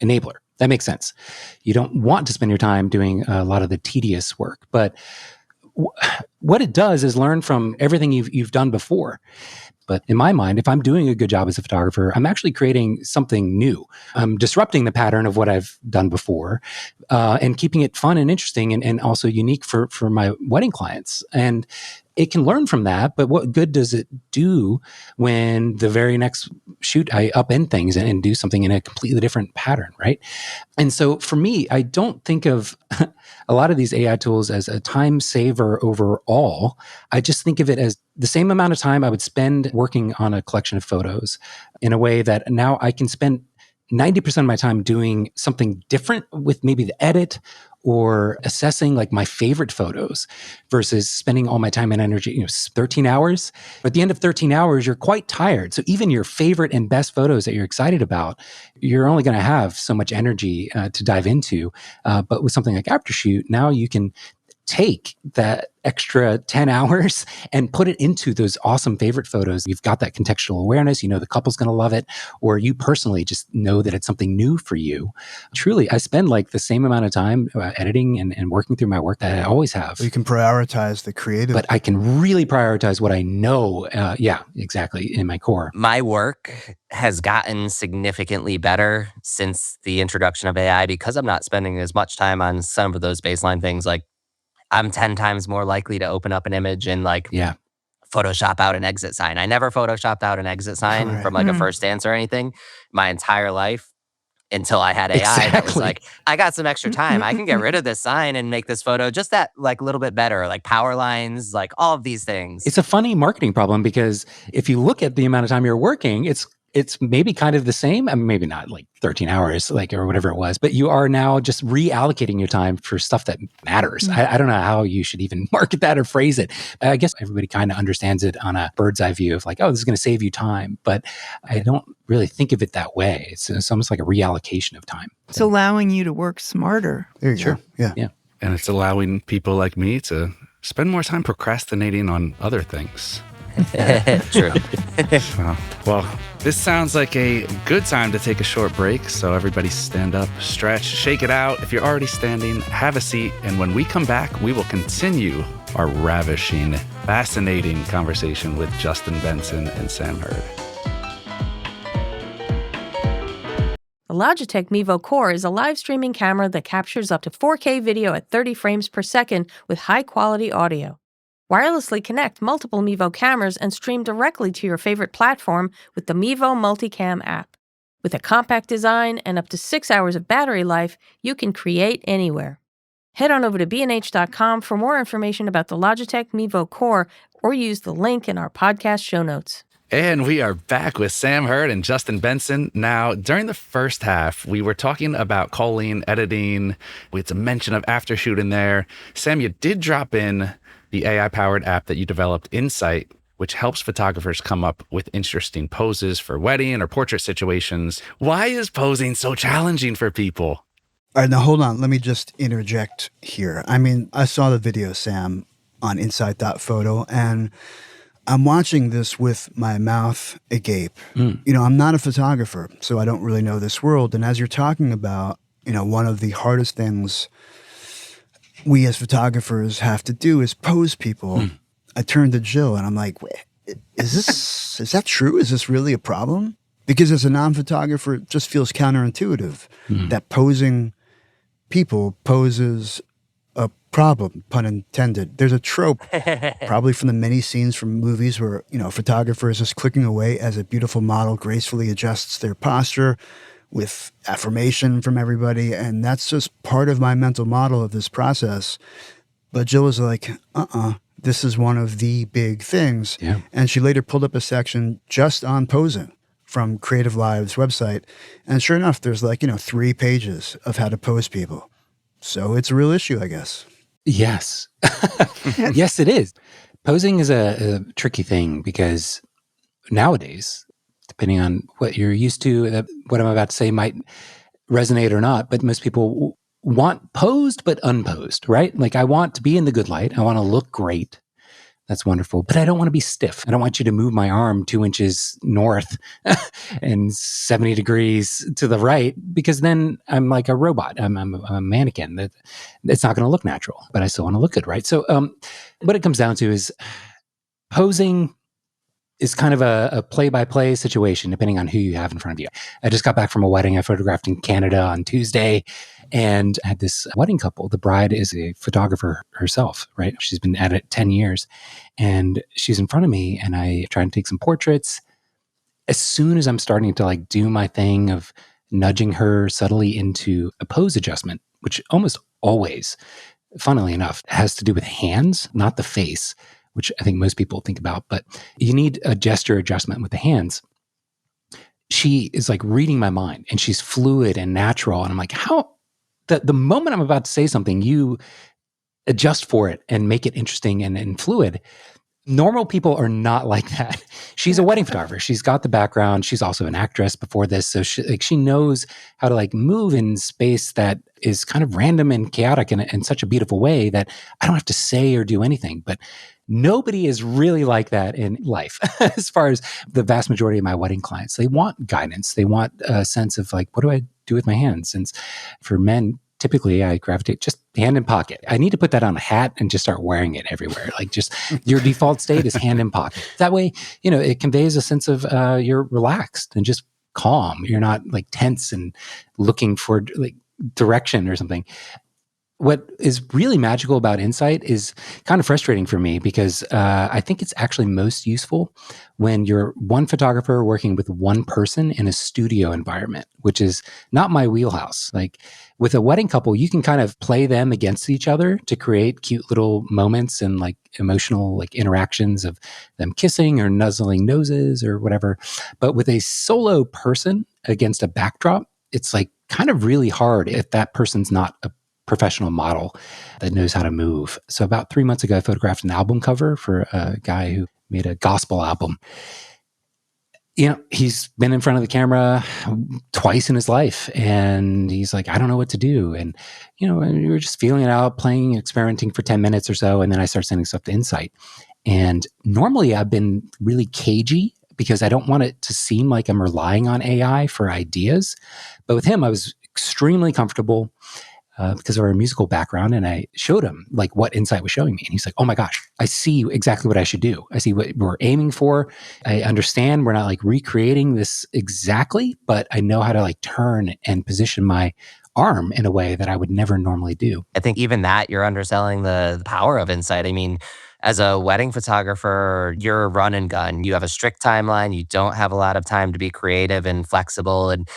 enabler. That makes sense. You don't want to spend your time doing a lot of the tedious work, but what it does is learn from everything you've done before. But in my mind, if I'm doing a good job as a photographer, I'm actually creating something new. I'm disrupting the pattern of what I've done before, and keeping it fun and interesting, and also unique for my wedding clients. And it can learn from that, but what good does it do when the very next shoot I upend things and do something in a completely different pattern, right? And so for me, I don't think of a lot of these AI tools as a time saver overall. I just think of it as the same amount of time I would spend working on a collection of photos, in a way that now I can spend 90% of my time doing something different with maybe the edit or assessing like my favorite photos, versus spending all my time and energy, 13 hours. At the end of 13 hours, you're quite tired. So even your favorite and best photos that you're excited about, you're only going to have so much energy to dive into. But with something like Aftershoot, now you can take that extra 10 hours and put it into those awesome favorite photos. You've got that contextual awareness. The couple's going to love it, or you personally just know that it's something new for you. Truly, I spend like the same amount of time editing and working through my work that I always have. You can prioritize the creative. But I can really prioritize what I know, exactly, in my core. My work has gotten significantly better since the introduction of AI, because I'm not spending as much time on some of those baseline things. Like, I'm 10 times more likely to open up an image and Photoshop out an exit sign. I never Photoshopped out an exit sign from like a first dance or anything my entire life, until I had AI that was like, I got some extra time. I can get rid of this sign and make this photo just that like a little bit better, like power lines, like all of these things. It's a funny marketing problem, because if you look at the amount of time you're working, it's maybe kind of the same. I mean, maybe not like 13 hours, or whatever it was, but you are now just reallocating your time for stuff that matters. I don't know how you should even market that or phrase it. I guess everybody kind of understands it on a bird's eye view of like, oh, this is going to save you time. But I don't really think of it that way. It's almost like a reallocation of time. It's allowing you to work smarter. There you go. Yeah. And it's allowing people like me to spend more time procrastinating on other things. True. Well, this sounds like a good time to take a short break. So everybody stand up, stretch, shake it out. If you're already standing, have a seat. And when we come back, we will continue our ravishing, fascinating conversation with Justin Benson and Sam Hurd. The Logitech Mevo Core is a live streaming camera that captures up to 4K video at 30 frames per second with high-quality audio. Wirelessly connect multiple Mevo cameras and stream directly to your favorite platform with the Mevo Multicam app. With a compact design and up to 6 hours of battery life, you can create anywhere. Head on over to bnh.com for more information about the Logitech Mevo Core, or use the link in our podcast show notes. And we are back with Sam Hurd and Justin Benson. Now, during the first half, we were talking about culling, editing. We had some mention of Aftershoot in there. Sam, you did drop in the AI-powered app that you developed, Insight, which helps photographers come up with interesting poses for wedding or portrait situations. Why is posing so challenging for people? All right, now hold on. Let me just interject here. I mean, I saw the video, Sam, on Insight.photo, and I'm watching this with my mouth agape. I'm not a photographer, so I don't really know this world. And as you're talking about, one of the hardest things we as photographers have to do is pose people. I turned to Jill and I'm like, wait, is that true? Is this really a problem? Because as a non-photographer, it just feels counterintuitive that posing people poses a problem, pun intended. There's a trope, probably from the many scenes from movies where, a photographer is just clicking away as a beautiful model gracefully adjusts their posture with affirmation from everybody. And that's just part of my mental model of this process. But Jill was like, this is one of the big things. Yeah. And she later pulled up a section just on posing from Creative Live's website. And sure enough, there's 3 pages of how to pose people. So it's a real issue, I guess. Yes. Yes, it is. Posing is a tricky thing, because nowadays, depending on what you're used to, what I'm about to say might resonate or not, but most people want posed but unposed, right? Like, I want to be in the good light. I want to look great. That's wonderful. But I don't want to be stiff. I don't want you to move my arm 2 inches north and 70 degrees to the right, because then I'm like a robot. I'm a mannequin. It's not going to look natural, but I still want to look good, right? So what it comes down to is posing is kind of a play-by-play situation, depending on who you have in front of you. I just got back from a wedding I photographed in Canada on Tuesday, and I had this wedding couple. The bride is a photographer herself, right? She's been at it 10 years, and she's in front of me, and I try and take some portraits. As soon as I'm starting to like do my thing of nudging her subtly into a pose adjustment, which almost always, funnily enough, has to do with hands, not the face, which I think most people think about, but you need a gesture adjustment with the hands. She is like reading my mind, and she's fluid and natural. And I'm like, how, the moment I'm about to say something, you adjust for it and make it interesting and fluid. Normal people are not like that. She's a wedding photographer. She's got the background. She's also an actress before this. So she knows how to like move in space that is kind of random and chaotic in such a beautiful way that I don't have to say or do anything. But nobody is really like that in life. As far as the vast majority of my wedding clients, they want guidance. They want a sense of like, what do I do with my hands? And for men, typically I gravitate just hand in pocket. I need to put that on a hat and just start wearing it everywhere. Like just your default state is hand in pocket. That way, it conveys a sense of you're relaxed and just calm. You're not like tense and looking for like direction or something. What is really magical about Insight is kind of frustrating for me because I think it's actually most useful when you're one photographer working with one person in a studio environment, which is not my wheelhouse. Like with a wedding couple, you can kind of play them against each other to create cute little moments and like emotional like interactions of them kissing or nuzzling noses or whatever. But with a solo person against a backdrop, it's like kind of really hard if that person's not a professional model that knows how to move. So about 3 months ago, I photographed an album cover for a guy who made a gospel album. He's been in front of the camera twice in his life, and he's like, I don't know what to do. And, we were just feeling it out, playing, experimenting for 10 minutes or so. And then I start sending stuff to Insight. And normally I've been really cagey because I don't want it to seem like I'm relying on AI for ideas. But with him, I was extremely comfortable because of our musical background. And I showed him like what Insight was showing me. And he's like, oh my gosh, I see exactly what I should do. I see what we're aiming for. I understand we're not like recreating this exactly, but I know how to like turn and position my arm in a way that I would never normally do. I think even that, you're underselling the power of Insight. I mean, as a wedding photographer, you're a run and gun. You have a strict timeline. You don't have a lot of time to be creative and flexible. And,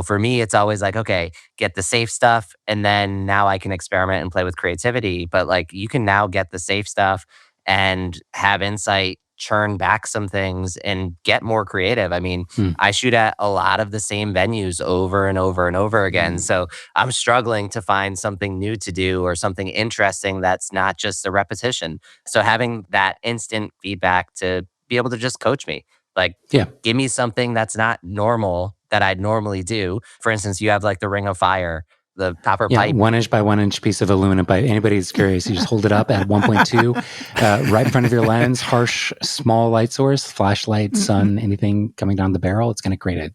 for me, it's always like, okay, get the safe stuff. And then now I can experiment and play with creativity. But like, you can now get the safe stuff and have Insight churn back some things and get more creative. I mean, I shoot at a lot of the same venues over and over and over again. So I'm struggling to find something new to do or something interesting that's not just a repetition. So having that instant feedback to be able to just coach me, like, give me something that's not normal that I'd normally do. For instance, you have like the Ring of Fire, the copper pipe. 1 inch by 1 inch piece of aluminum pipe. Anybody who's curious, you just hold it up at 1.2, right in front of your lens, harsh, small light source, flashlight, sun, anything coming down the barrel. It's going to create a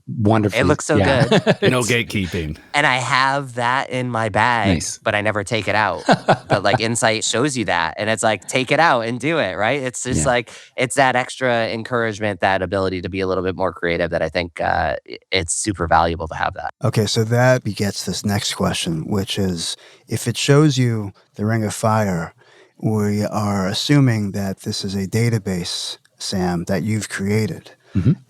wonderful. It looks so good. No gatekeeping. And I have that in my bag, but I never take it out. But like Insight shows you that. And it's like, take it out and do it, right? It's just like, it's that extra encouragement, that ability to be a little bit more creative that I think it's super valuable to have that. Okay, so that begets this next question, which is, if it shows you the Ring of Fire, we are assuming that this is a database, Sam, that you've created.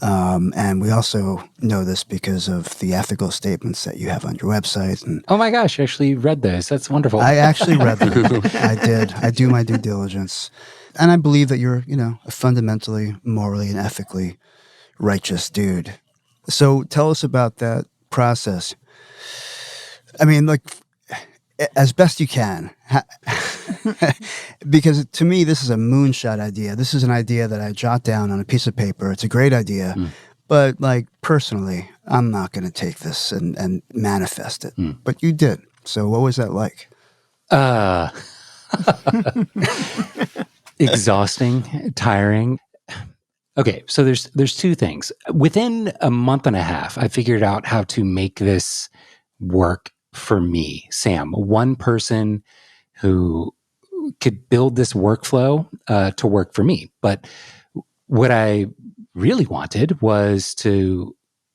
And we also know this because of the ethical statements that you have on your website. And oh my gosh, you actually read those. That's wonderful. I actually read them. I did. I do my due diligence. And I believe that you're, a fundamentally, morally, and ethically righteous dude. So tell us about that process. I mean, like, as best you can. Because to me, this is a moonshot idea. This is an idea that I jot down on a piece of paper. It's a great idea. But like personally, I'm not going to take this and manifest it. But you did. So what was that like? Exhausting, tiring. Okay, so there's two things. Within a month and a half, I figured out how to make this work for me, Sam, one person who could build this workflow to work for me. But What I really wanted was to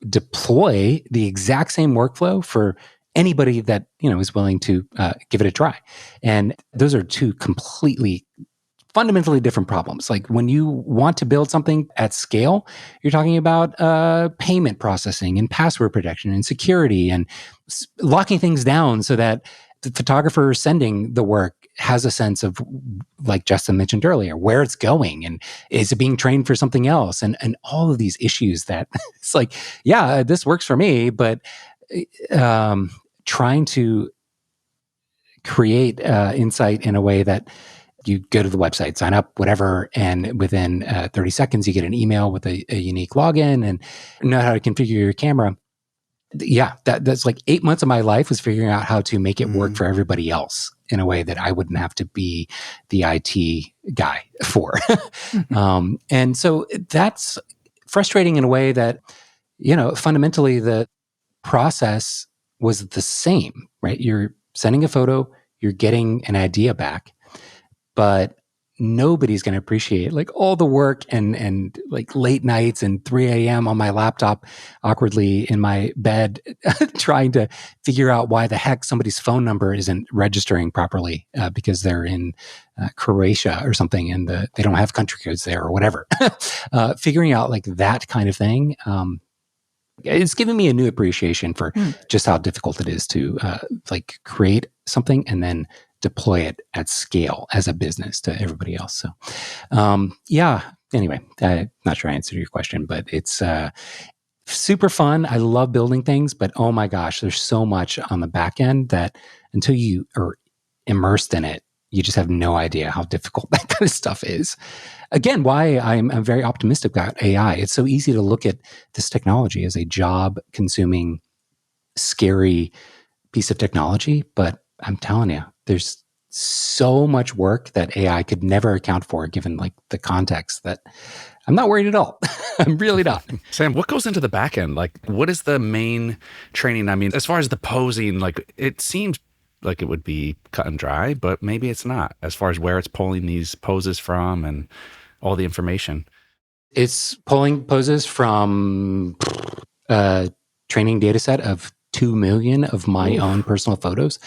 deploy the exact same workflow for anybody that is willing to give it a try. And those are two completely fundamentally different problems. Like when you want to build something at scale, you're talking about payment processing and password protection and security and locking things down so that the photographer sending the work has a sense of, like Justin mentioned earlier, where it's going and is it being trained for something else, and all of these issues that it's like, yeah, this works for me, but trying to create Insight in a way that you go to the website, sign up, whatever, and within 30 seconds, you get an email with a unique login and know how to configure your camera. Yeah, that's like 8 months of my life was figuring out how to make it work for everybody else in a way that I wouldn't have to be the IT guy for. And so that's frustrating in a way that, fundamentally the process was the same, right? You're sending a photo, you're getting an idea back, but nobody's going to appreciate like all the work and like late nights and 3 a.m. on my laptop, awkwardly in my bed, trying to figure out why the heck somebody's phone number isn't registering properly because they're in Croatia or something and they don't have country codes there or whatever. Figuring out like that kind of thing. It's given me a new appreciation for just how difficult it is to like create something and then deploy it at scale as a business to everybody else. So, anyway, I'm not sure I answered your question, but it's super fun. I love building things, but oh my gosh, there's so much on the back end that until you are immersed in it, you just have no idea how difficult that kind of stuff is. Again, why I'm very optimistic about AI. It's so easy to look at this technology as a job-consuming, scary piece of technology, but I'm telling you, there's so much work that AI could never account for, given like the context, that I'm not worried at all. I'm really not. Sam, what goes into the back end? Like, what is the main training? I mean, as far as the posing, like it seems like it would be cut and dry, but maybe it's not, as far as where it's pulling these poses from and all the information. It's pulling poses from a training data set of 2 million of my own personal photos.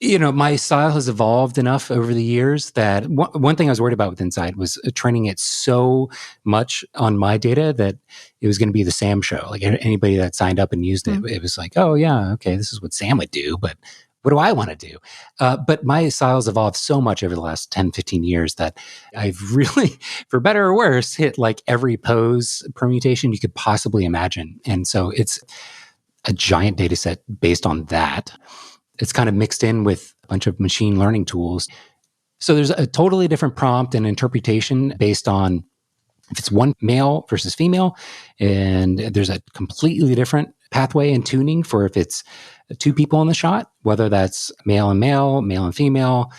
My style has evolved enough over the years that one thing I was worried about with Insight was training it so much on my data that it was going to be the Sam show. Like anybody that signed up and used it, it was like, oh yeah, okay, this is what Sam would do, but what do I want to do? But my style has evolved so much over the last 10, 15 years that I've really, for better or worse, hit like every pose permutation you could possibly imagine. And so it's a giant data set based on that. It's kind of mixed in with a bunch of machine learning tools. So there's a totally different prompt and interpretation based on if it's one male versus female. And there's a completely different pathway and tuning for if it's two people in the shot, whether that's male and male, male and female,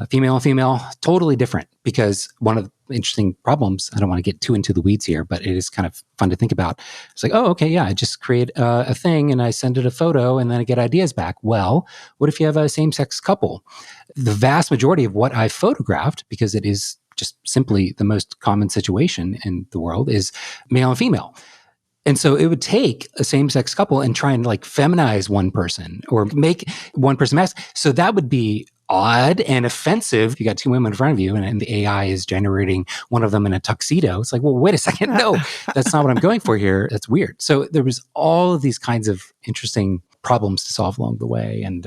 female and female, totally different. Because one of the interesting problems, I don't want to get too into the weeds here, but it is kind of fun to think about. It's like, oh, okay, yeah, I just create a thing and I send it a photo and then I get ideas back. Well, what if you have a same-sex couple? The vast majority of what I photographed, because it is just simply the most common situation in the world, is male and female. And so it would take a same-sex couple and try and like feminize one person or make one person masculine. So that would be odd and offensive. You got two women in front of you and the AI is generating one of them in a tuxedo. It's like, well, wait a second. No, that's not what I'm going for here. That's weird. So there was all of these kinds of interesting problems to solve along the way. And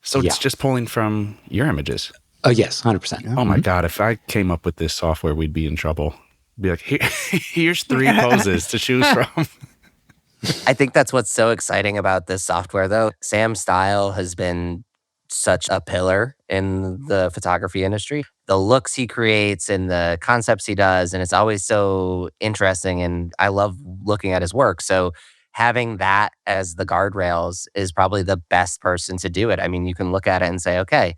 so it's just pulling from your images. Yes, 100%. Oh my God. If I came up with this software, we'd be in trouble. Be like, here's 3 poses to choose from. I think that's what's so exciting about this software, though. Sam's style has been such a pillar in the photography industry. The looks he creates and the concepts he does, and it's always so interesting, and I love looking at his work. So having that as the guardrails is probably the best person to do it. I mean, you can look at it and say, okay,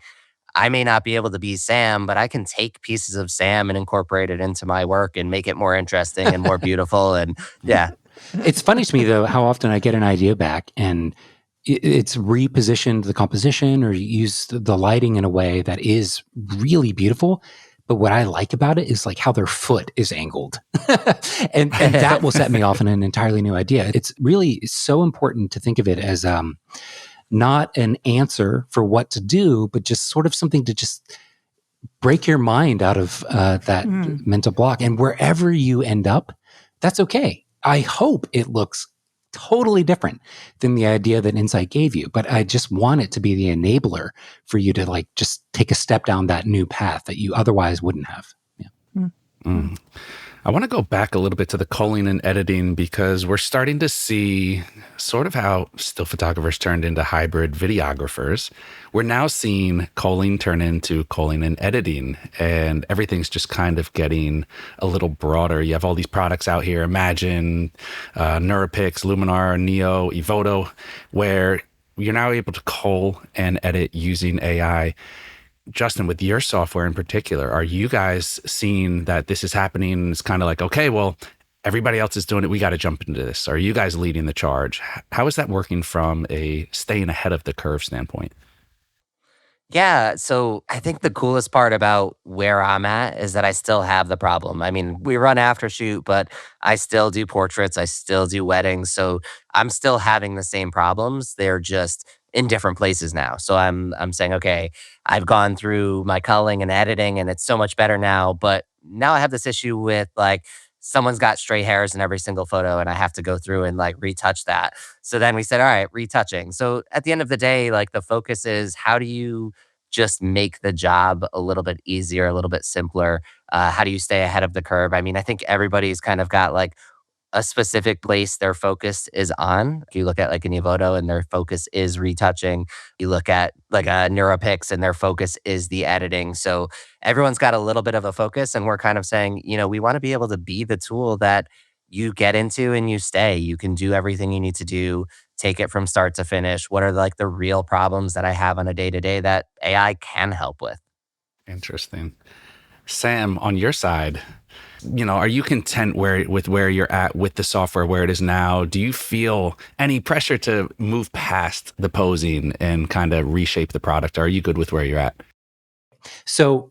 I may not be able to be Sam, but I can take pieces of Sam and incorporate it into my work and make it more interesting and more beautiful. And yeah. It's funny to me, though, how often I get an idea back and it's repositioned the composition or use the lighting in a way that is really beautiful, But what I like about it is like how their foot is angled. and that will set me off on an entirely new idea. It's really so important to think of it as not an answer for what to do, but just sort of something to just break your mind out of that mental block. And wherever you end up, that's okay. I hope it looks totally different than the idea that Insight gave you, but I just want it to be the enabler for you to like just take a step down that new path that you otherwise wouldn't have. Yeah. Mm. I want to go back a little bit to the culling and editing because we're starting to see sort of how still photographers turned into hybrid videographers. We're now seeing culling turn into culling and editing, and everything's just kind of getting a little broader. You have all these products out here, Imagine, Neurapix, Luminar, Neo, ePhoto, where you're now able to cull and edit using AI. Justin, with your software in particular, are you guys seeing that this is happening? It's kind of like, okay, well, everybody else is doing it. We got to jump into this. Are you guys leading the charge? How is that working from a staying ahead of the curve standpoint? Yeah, so I think the coolest part about where I'm at is that I still have the problem. I mean, we run Aftershoot, but I still do portraits, I still do weddings, so I'm still having the same problems. They're just in different places now. So I'm saying, okay, I've gone through my culling and editing and it's so much better now, but now I have this issue with like someone's got stray hairs in every single photo and I have to go through and like retouch that. So then we said, all right, retouching. So at the end of the day, like the focus is how do you just make the job a little bit easier, a little bit simpler? How do you stay ahead of the curve? I mean, I think everybody's kind of got like a specific place their focus is on. You look at like an Evoto and their focus is retouching. You look at like a Neurapix and their focus is the editing. So everyone's got a little bit of a focus and we're kind of saying, you know, we want to be able to be the tool that you get into and you stay. You can do everything you need to do, take it from start to finish. What are like the real problems that I have on a day-to-day that AI can help with? Interesting. Sam, on your side, are you content with where you're at with the software, where it is now? Do you feel any pressure to move past the posing and kind of reshape the product? Or are you good with where you're at? So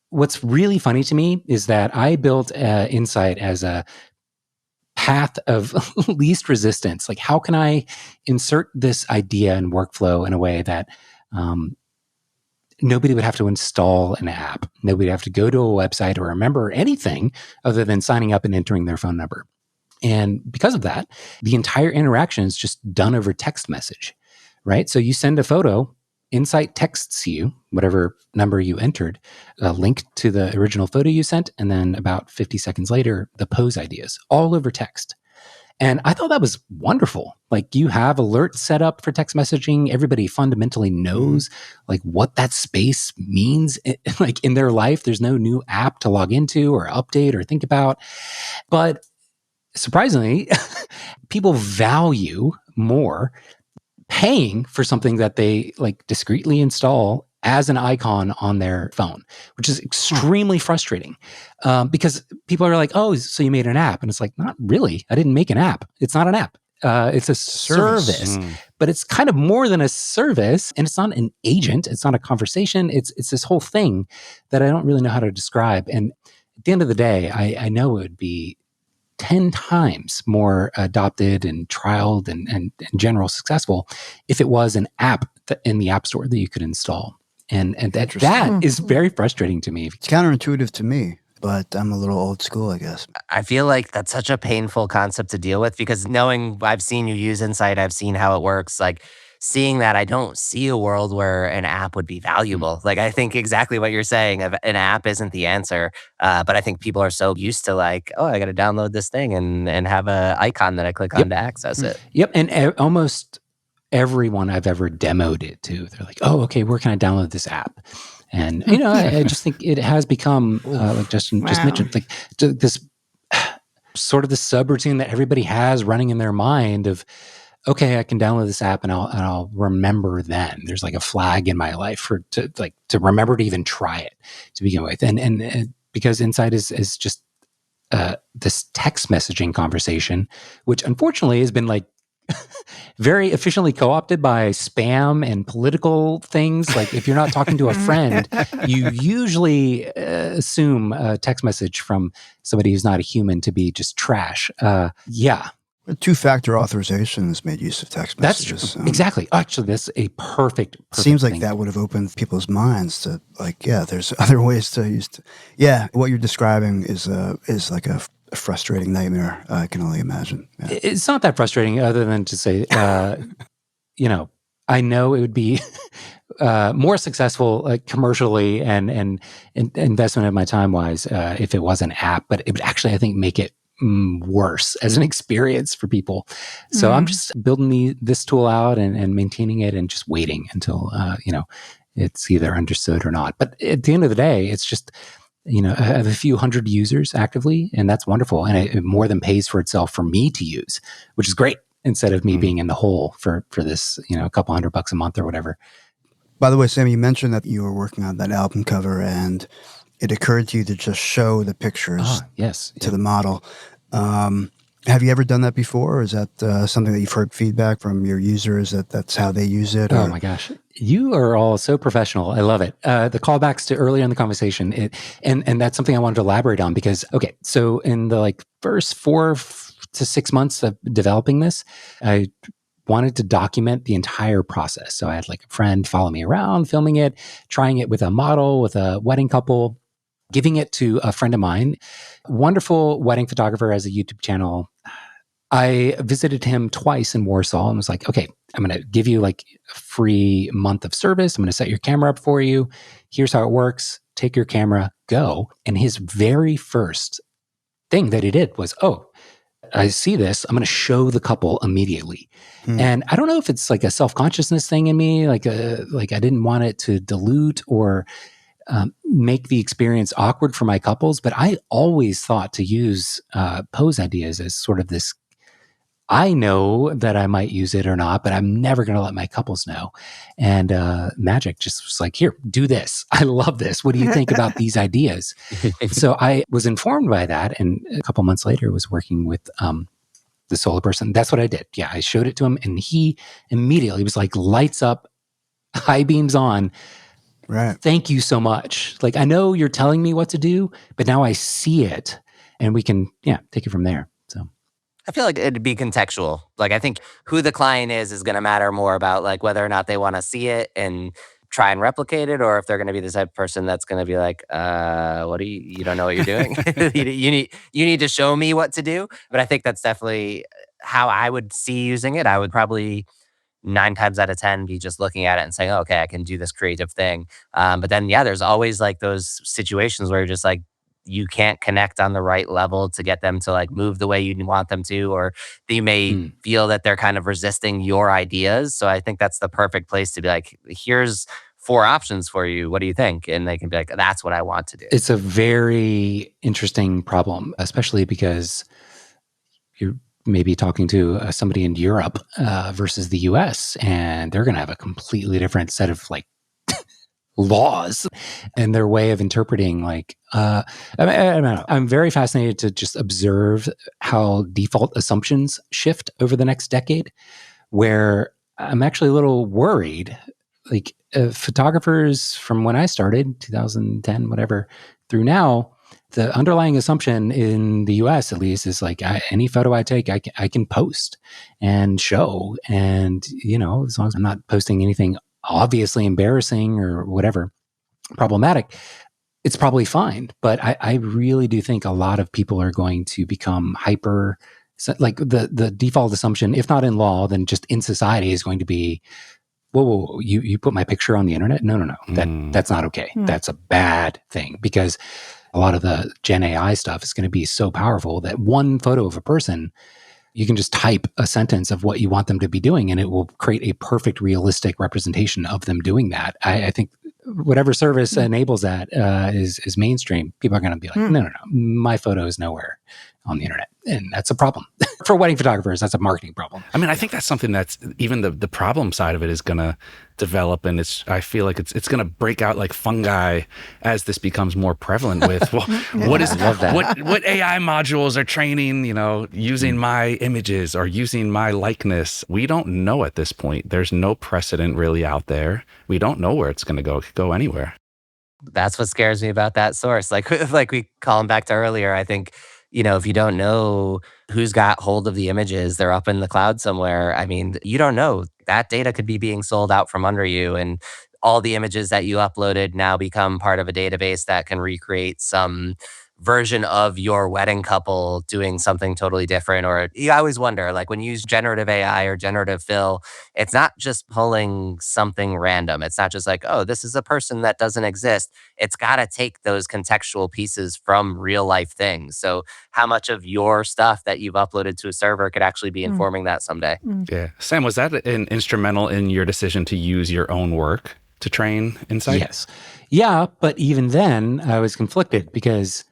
what's really funny to me is that I built Insight as a path of least resistance. Like, how can I insert this idea and workflow in a way that nobody would have to install an app. Nobody would have to go to a website or remember anything other than signing up and entering their phone number. And because of that, the entire interaction is just done over text message, right? So you send a photo, Insight texts you, whatever number you entered, a link to the original photo you sent, and then about 50 seconds later, the pose ideas, all over text. And I thought that was wonderful. Like, you have alerts set up for text messaging. Everybody fundamentally knows like what that space means like in their life. There's no new app to log into or update or think about. But surprisingly, people value more paying for something that they like discreetly install as an icon on their phone, which is extremely frustrating because people are like, oh, so you made an app. And it's like, not really. I didn't make an app. It's not an app. It's a service, but it's kind of more than a service, and it's not an agent. It's not a conversation. It's this whole thing that I don't really know how to describe. And at the end of the day, I know it would be 10 times more adopted and trialed and in general successful if it was an app in the App Store that you could install. And that is very frustrating to me. It's counterintuitive to me, but I'm a little old school, I guess. I feel like that's such a painful concept to deal with because knowing I've seen you use Insight, I've seen how it works. Like, seeing that, I don't see a world where an app would be valuable. Like, I think exactly what you're saying. An app isn't the answer, but I think people are so used to like, oh, I got to download this thing and have a icon that I click on to access it. Yep, and almost everyone I've ever demoed it to, they're like, oh, okay, where can I download this app? And, I just think it has become, like Justin just mentioned, like this sort of the subroutine that everybody has running in their mind of, okay, I can download this app and I'll remember then. There's like a flag in my life to remember to even try it to begin with. And because Insight is just this text messaging conversation, which unfortunately has been like very efficiently co-opted by spam and political things. Like if you're not talking to a friend, you usually assume a text message from somebody who's not a human to be just trash. Yeah. Two-factor authorization has made use of text That's messages. true. Exactly. Actually, that's a perfect Seems like thing. that would have opened people's minds to there's other ways to use. What you're describing is like a frustrating nightmare. I can only imagine. Yeah. It's not that frustrating, other than to say, I know it would be more successful commercially and investment of my time wise if it was an app, but it would actually, I think, make it worse as an experience for people. So I'm just building this tool out and maintaining it and just waiting until it's either understood or not. But at the end of the day, it's just, I have a few hundred users actively, and that's wonderful. And it more than pays for itself for me to use, which is great, instead of me being in the hole for this, a couple $100 a month or whatever. By the way, Sam, you mentioned that you were working on that album cover and it occurred to you to just show the pictures to the model. Have you ever done that before? Or is that something that you've heard feedback from your users that's how they use it? Oh my gosh. You are all so professional. I love it. The callbacks to earlier in the conversation, and that's something I wanted to elaborate on because, so in the first 4 to 6 months of developing this, I wanted to document the entire process. So I had a friend follow me around, filming it, trying it with a model, with a wedding couple, giving it to a friend of mine, wonderful wedding photographer, has a YouTube channel. I visited him twice in Warsaw and was like, okay, I'm going to give you a free month of service. I'm going to set your camera up for you. Here's how it works. Take your camera, go. And his very first thing that he did was, I see this. I'm going to show the couple immediately. And I don't know if it's a self-consciousness thing in me, I didn't want it to dilute or make the experience awkward for my couples. But I always thought to use pose ideas as sort of this, I know that I might use it or not, but I'm never going to let my couples know. And Magic just was like, here, do this. I love this. What do you think about these ideas? So I was informed by that. And a couple months later was working with the solar person. That's what I did. Yeah, I showed it to him and he immediately was lights up, high beams on. Right. Thank you so much. I know you're telling me what to do, but now I see it and we can, take it from there. So I feel like it'd be contextual. I think who the client is going to matter more about whether or not they want to see it and try and replicate it, or if they're going to be the type of person that's going to be what do you don't know what you're doing. you need to show me what to do. But I think that's definitely how I would see using it. I would probably 9 times out of 10 be just looking at it and saying, okay, I can do this creative thing. But then, there's always those situations where you're just you can't connect on the right level to get them to move the way you want them to, or you may feel that they're kind of resisting your ideas. So I think that's the perfect place to be here's 4 options for you. What do you think? And they can be that's what I want to do. It's a very interesting problem, especially because you're maybe talking to somebody in Europe versus the US, and they're going to have a completely different set of laws and their way of interpreting. I don't know. I'm very fascinated to just observe how default assumptions shift over the next decade, where I'm actually a little worried. Photographers from when I started, 2010, whatever, through now, the underlying assumption in the US, at least, is any photo I take, I can post and show. And, as long as I'm not posting anything obviously embarrassing or whatever problematic, it's probably fine. But I really do think a lot of people are going to become hyper, the default assumption, if not in law, then just in society, is going to be, whoa, you put my picture on the internet? No. That's not okay. That's a bad thing, because a lot of the Gen AI stuff is going to be so powerful that one photo of a person, you can just type a sentence of what you want them to be doing, and it will create a perfect, realistic representation of them doing that. I think whatever service enables that is mainstream. People are going to be no, my photo is nowhere on the internet. And that's a problem. For wedding photographers, that's a marketing problem. I mean, I think that's something that's even the problem side of it is going to develop, and I feel like it's going to break out like fungi as this becomes more prevalent with well, what AI modules are training, using my images or using my likeness. We don't know at this point. There's no precedent really out there. We don't know where it's going to go. It could go anywhere. That's what scares me about that source. Like we call them back to earlier. I think, if you don't know who's got hold of the images, they're up in the cloud somewhere. I mean, you don't know. That data could be being sold out from under you. And all the images that you uploaded now become part of a database that can recreate some version of your wedding couple doing something totally different. Or you always wonder, like when you use generative AI or generative fill, it's not just pulling something random. It's not just like, oh, this is a person that doesn't exist. It's got to take those contextual pieces from real life things. So how much of your stuff that you've uploaded to a server could actually be informing that someday? Yeah. Sam, was that an instrumental in your decision to use your own work to train Insight? Yes. Yeah, but even then I was conflicted because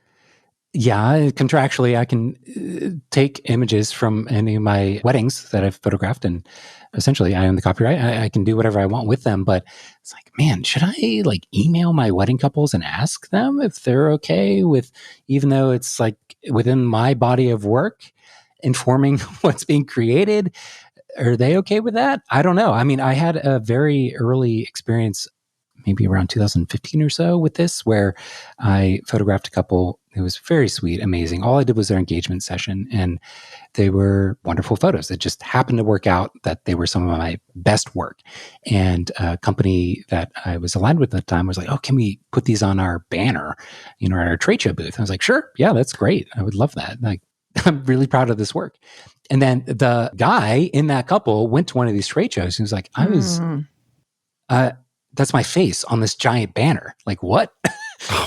contractually, I can take images from any of my weddings that I've photographed, and essentially, I own the copyright. I can do whatever I want with them. But it's like, man, should I email my wedding couples and ask them if they're okay with, even though it's like within my body of work, informing what's being created? Are they okay with that? I don't know. I mean, I had a very early experience, maybe around 2015 or so with this, where I photographed a couple. It was very sweet, amazing. All I did was their engagement session, and they were wonderful photos. It just happened to work out that they were some of my best work. And a company that I was aligned with at the time was like, oh, can we put these on our banner, at our trade show booth? I was like, sure. Yeah, that's great. I would love that. Like, I'm really proud of this work. And then the guy in that couple went to one of these trade shows. And he was like, that's my face on this giant banner. Like, what?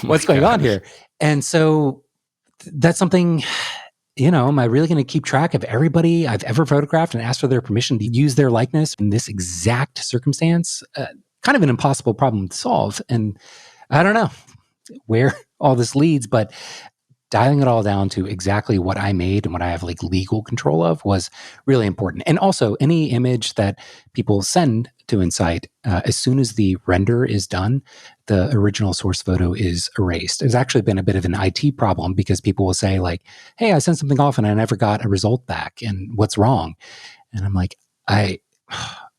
What's going on here? And so that's something, am I really going to keep track of everybody I've ever photographed and ask for their permission to use their likeness in this exact circumstance? Kind of an impossible problem to solve. And I don't know where all this leads, but dialing it all down to exactly what I made and what I have legal control of was really important. And also any image that people send to Insight, as soon as the render is done, the original source photo is erased. It's actually been a bit of an IT problem because people will say hey, I sent something off and I never got a result back. And what's wrong? And I'm like,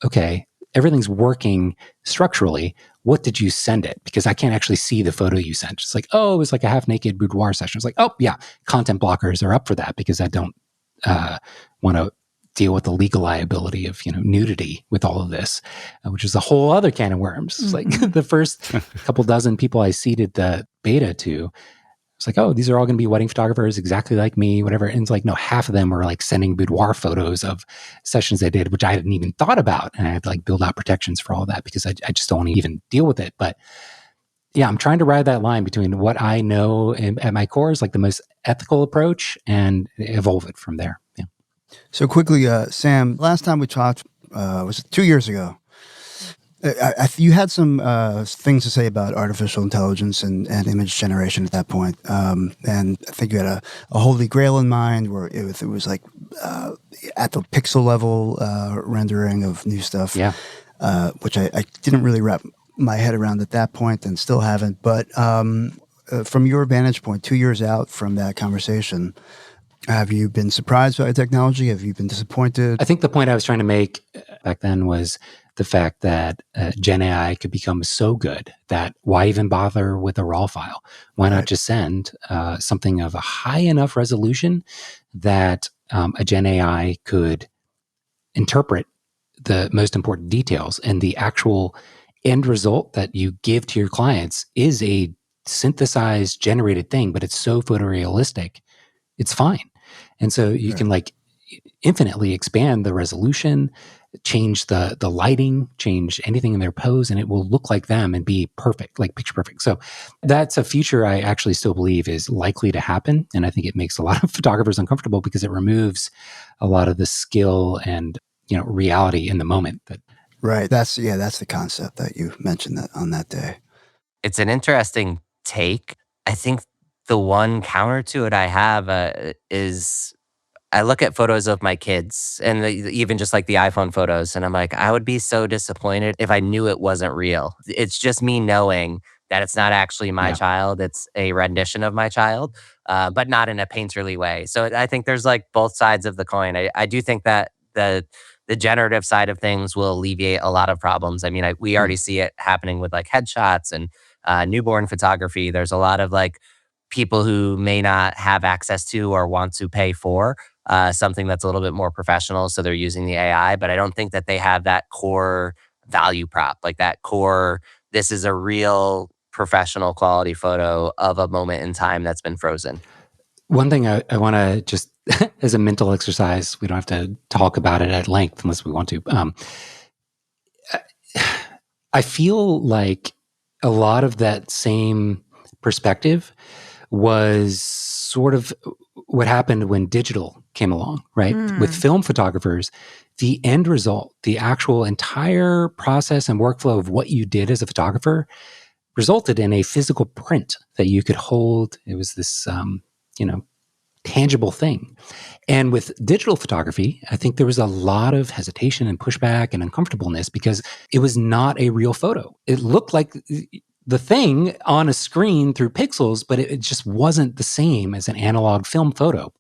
okay, everything's working structurally. What did you send it? Because I can't actually see the photo you sent. It's like, oh, it was like a half-naked boudoir session. It's like, oh, yeah, content blockers are up for that because I don't want to deal with the legal liability of nudity with all of this, which is a whole other can of worms. It's like the first couple dozen people I seeded the beta to, it's like, oh, these are all going to be wedding photographers exactly like me, whatever. And it's like, no, half of them were sending boudoir photos of sessions they did, which I hadn't even thought about. And I had to build out protections for all that because I just don't want to even deal with it. But yeah, I'm trying to ride that line between what I know at my core is the most ethical approach and evolve it from there. Yeah. So quickly, Sam, last time we talked was 2 years ago. You had some things to say about artificial intelligence and image generation at that point. And I think you had a holy grail in mind where it was at the pixel level rendering of new stuff, which I didn't really wrap my head around at that point and still haven't. But from your vantage point, 2 years out from that conversation, have you been surprised by the technology? Have you been disappointed? I think the point I was trying to make back then was the fact that Gen AI could become so good that why even bother with a raw file? Why not just send something of a high enough resolution that a Gen AI could interpret the most important details, and the actual end result that you give to your clients is a synthesized, generated thing, but it's so photorealistic, it's fine. And so you can infinitely expand the resolution, change the lighting, change anything in their pose, and it will look like them and be perfect, picture perfect. So that's a future I actually still believe is likely to happen. And I think it makes a lot of photographers uncomfortable because it removes a lot of the skill and reality in the moment. Right. That's the concept that you mentioned that on that day. It's an interesting take. I think The one counter to it I have is I look at photos of my kids and even just like the iPhone photos, and I'm like, I would be so disappointed if I knew it wasn't real. It's just me knowing that it's not actually my Yeah. child, it's a rendition of my child, but not in a painterly way. So I think there's like both sides of the coin. I do think that the generative side of things will alleviate a lot of problems. I mean, we Hmm. already see it happening with like headshots and newborn photography. There's a lot of like people who may not have access to or want to pay for something that's a little bit more professional. So they're using the AI, but I don't think that they have that core value prop, like that core, this is a real professional quality photo of a moment in time that's been frozen. One thing I want to just, as a mental exercise, we don't have to talk about it at length unless we want to. I feel like a lot of that same perspective was sort of what happened when digital came along, right? With film photographers, the end result, the actual entire process and workflow of what you did as a photographer resulted in a physical print that you could hold. It was this, tangible thing. And with digital photography, I think there was a lot of hesitation and pushback and uncomfortableness because it was not a real photo. It looked like the thing on a screen through pixels, but it just wasn't the same as an analog film photo.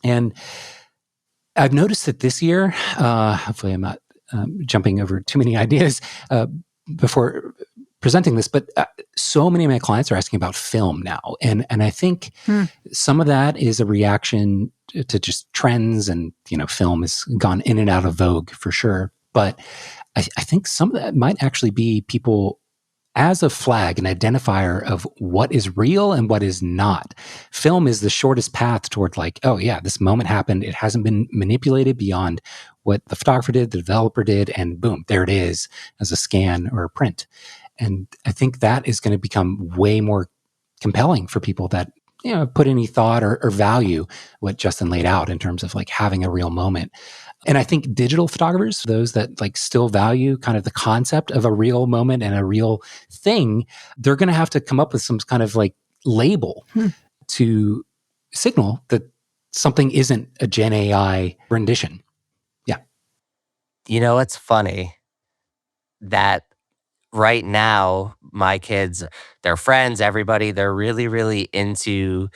And I've noticed that this year, hopefully I'm not jumping over too many ideas before presenting this, but so many of my clients are asking about film now. And I think some of that is a reaction to just trends, and, film has gone in and out of vogue for sure. But I think some of that might actually be people as a flag, an identifier of what is real and what is not. Film is the shortest path toward like, oh yeah, this moment happened. It hasn't been manipulated beyond what the photographer did, the developer did, and boom, there it is as a scan or a print. And I think that is going to become way more compelling for people that, put any thought or value what Justin laid out in terms of like having a real moment. And I think digital photographers, those that like still value kind of the concept of a real moment and a real thing, they're going to have to come up with some kind of like label to signal that something isn't a Gen AI rendition. Yeah. You know, it's funny that right now, my kids, their friends, everybody, they're really, really into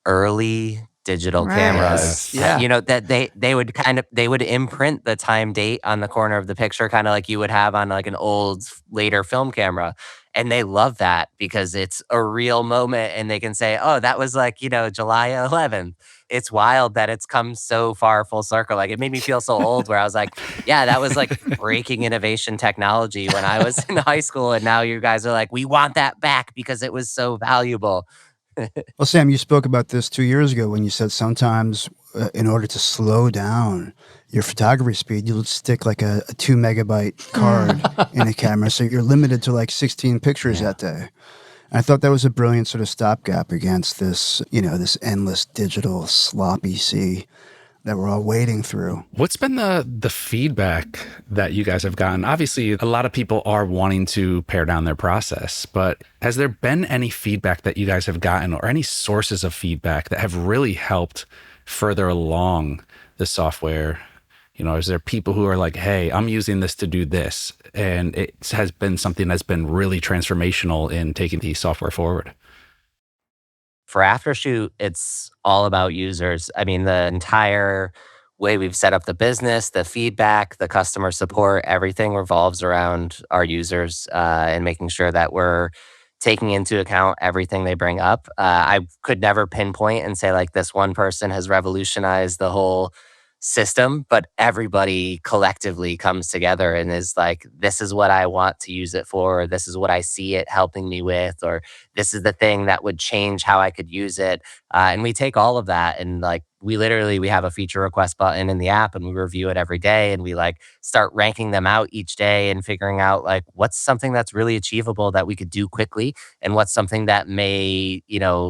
early digital cameras. Yes. You know, that they would they would imprint the time date on the corner of the picture, kind of like you would have on like an old later film camera. And they love that because it's a real moment and they can say, oh, that was like, July 11th. It's wild that it's come so far full circle. Like it made me feel so old where I was like, yeah, that was like breaking innovation technology when I was in high school. And now you guys are like, we want that back because it was so valuable. Well, Sam, you spoke about this 2 years ago when you said sometimes in order to slow down your photography speed, you'll stick like a 2 megabyte card in a camera. So you're limited to like 16 pictures that day. I thought that was a brilliant sort of stopgap against this, this endless digital sloppy sea that we're all wading through. What's been the feedback that you guys have gotten? Obviously, a lot of people are wanting to pare down their process, but has there been any feedback that you guys have gotten or any sources of feedback that have really helped further along the software? Is there people who are like, hey, I'm using this to do this, and it has been something that's been really transformational in taking the software forward? For Aftershoot, it's all about users. I mean, the entire way we've set up the business, the feedback, the customer support, everything revolves around our users and making sure that we're taking into account everything they bring up. I could never pinpoint and say, like, this one person has revolutionized the whole system, but everybody collectively comes together and is like, this is what I want to use it for, or this is what I see it helping me with, or this is the thing that would change how I could use it. And we take all of that and like we have a feature request button in the app and we review it every day and we like start ranking them out each day and figuring out like what's something that's really achievable that we could do quickly and what's something that may,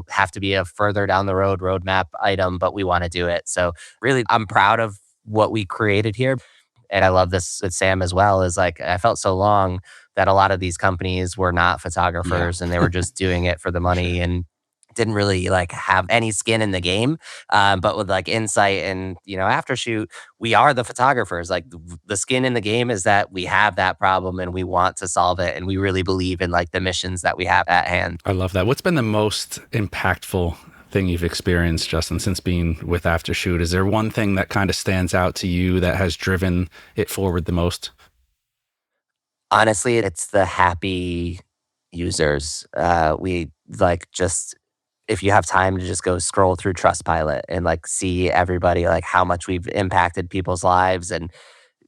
have to be a further down the road roadmap item, but we want to do it. So really, I'm proud of what we created here. And I love this with Sam as well, is like I felt so long that a lot of these companies were not photographers and they were just doing it for the money and didn't really like have any skin in the game. But with like Insight and, Aftershoot, we are the photographers. Like the skin in the game is that we have that problem and we want to solve it. And we really believe in like the missions that we have at hand. I love that. What's been the most impactful thing you've experienced, Justin, since being with Aftershoot? Is there one thing that kind of stands out to you that has driven it forward the most? Honestly, it's the happy users. We like just if you have time to just go scroll through Trustpilot and like see everybody like how much we've impacted people's lives. And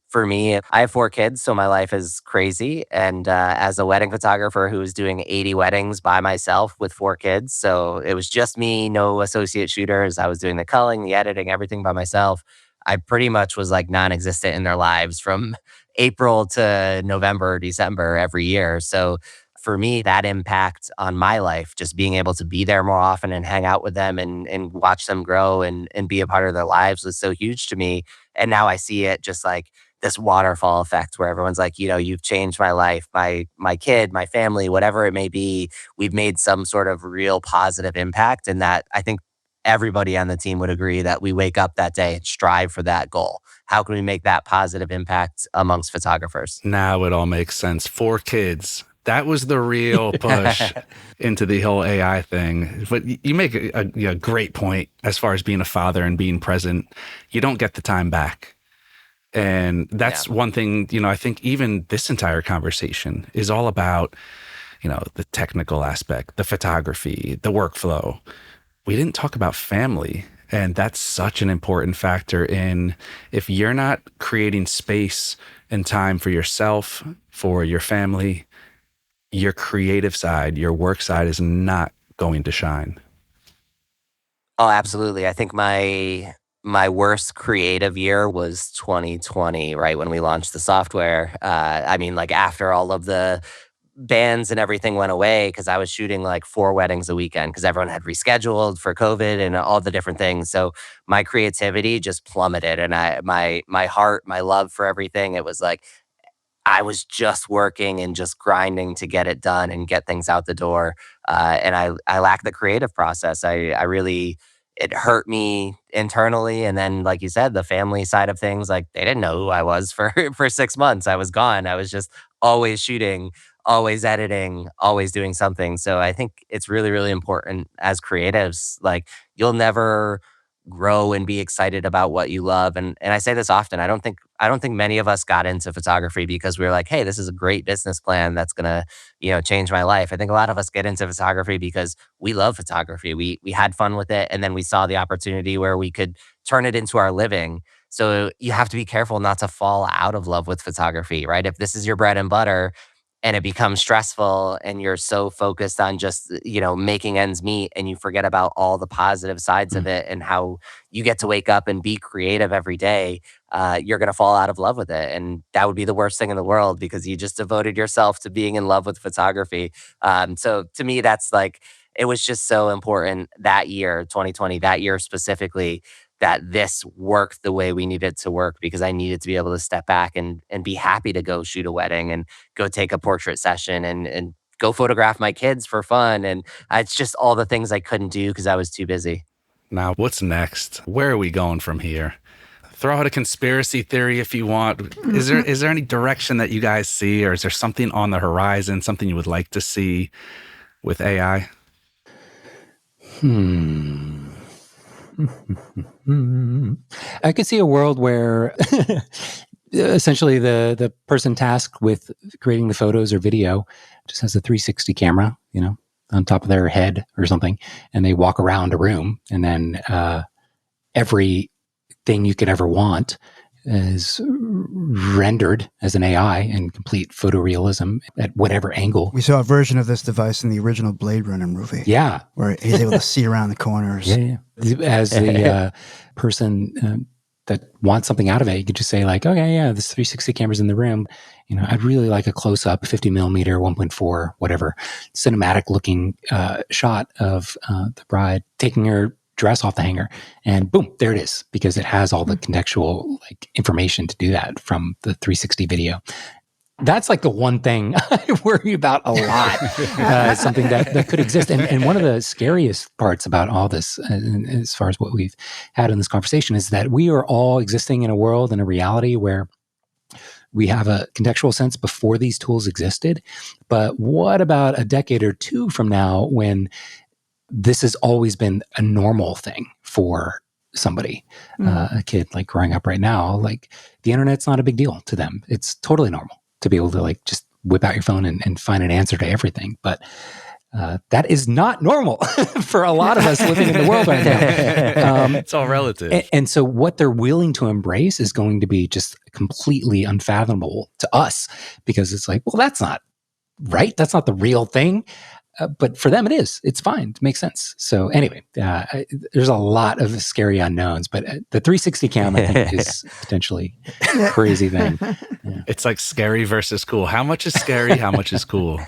for me, I have 4 kids, so my life is crazy. And as a wedding photographer who was doing 80 weddings by myself with 4 kids, so it was just me, no associate shooters. I was doing the culling, the editing, everything by myself. I pretty much was like non-existent in their lives from April to November, December every year. So for me, that impact on my life, just being able to be there more often and hang out with them and watch them grow and be a part of their lives was so huge to me. And now I see it just like this waterfall effect where everyone's like, you've changed my life, my kid, my family, whatever it may be. We've made some sort of real positive impact. And that I think everybody on the team would agree that we wake up that day and strive for that goal. How can we make that positive impact amongst photographers? Now it all makes sense. 4 kids. That was the real push into the whole AI thing. But you make a great point as far as being a father and being present. You don't get the time back. And that's one thing, I think even this entire conversation is all about, the technical aspect, the photography, the workflow. We didn't talk about family. And that's such an important factor in if you're not creating space and time for yourself, for your family, your creative side, your work side is not going to shine. Oh, absolutely. I think my worst creative year was 2020, right when we launched the software. Like after all of the bands and everything went away, because I was shooting like 4 weddings a weekend because everyone had rescheduled for COVID and all the different things. So my creativity just plummeted, and my heart, my love for everything, it was like I was just working and just grinding to get it done and get things out the door. And I lacked the creative process. I really, it hurt me internally. And then, like you said, the family side of things, like they didn't know who I was for, for 6 months. I was gone. I was just always shooting, always editing, always doing something. So I think it's really, really important as creatives. Like you'll never grow and be excited about what you love. And I say this often. I don't think many of us got into photography because we were like, hey, this is a great business plan that's gonna, change my life. I think a lot of us get into photography because we love photography. We had fun with it, and then we saw the opportunity where we could turn it into our living. So you have to be careful not to fall out of love with photography, right? If this is your bread and butter, and it becomes stressful and you're so focused on just making ends meet, and you forget about all the positive sides of it and how you get to wake up and be creative every day, you're going to fall out of love with it. And that would be the worst thing in the world because you just devoted yourself to being in love with photography. So to me, that's like, it was just so important that year, 2020, that year specifically, that this worked the way we needed it to work, because I needed to be able to step back and be happy to go shoot a wedding and go take a portrait session and go photograph my kids for fun. And it's just all the things I couldn't do because I was too busy. Now, what's next? Where are we going from here? Throw out a conspiracy theory if you want. Is there any direction that you guys see, or is there something on the horizon, something you would like to see with AI? I could see a world where essentially the person tasked with creating the photos or video just has a 360 camera, on top of their head or something, and they walk around a room, and then everything you could ever want is rendered as an AI in complete photorealism at whatever angle. We saw a version of this device in the original Blade Runner movie. Yeah. Where he's able to see around the corners. Yeah. As the person that wants something out of it, you could just say like, okay, yeah, this 360 camera's in the room. I'd really like a close-up 50 millimeter, 1.4, whatever, cinematic looking shot of the bride taking her dress off the hanger, and boom, there it is, because it has all the contextual information to do that from the 360 video. That's like the one thing I worry about a lot, something that could exist. And one of the scariest parts about all this, as far as what we've had in this conversation, is that we are all existing in a world and a reality where we have a contextual sense before these tools existed. But what about a decade or two from now when this has always been a normal thing for somebody, a kid like growing up right now, like the internet's not a big deal to them. It's totally normal to be able to like just whip out your phone and find an answer to everything. But that is not normal for a lot of us living in the world right now. It's all relative. And so what they're willing to embrace is going to be just completely unfathomable to us, because it's like, well, that's not right. That's not the real thing. But for them, it is. It's fine. It makes sense. So anyway, there's a lot of scary unknowns, but the 360 cam, I think, is potentially a crazy thing. Yeah. It's like scary versus cool. How much is scary? How much is cool?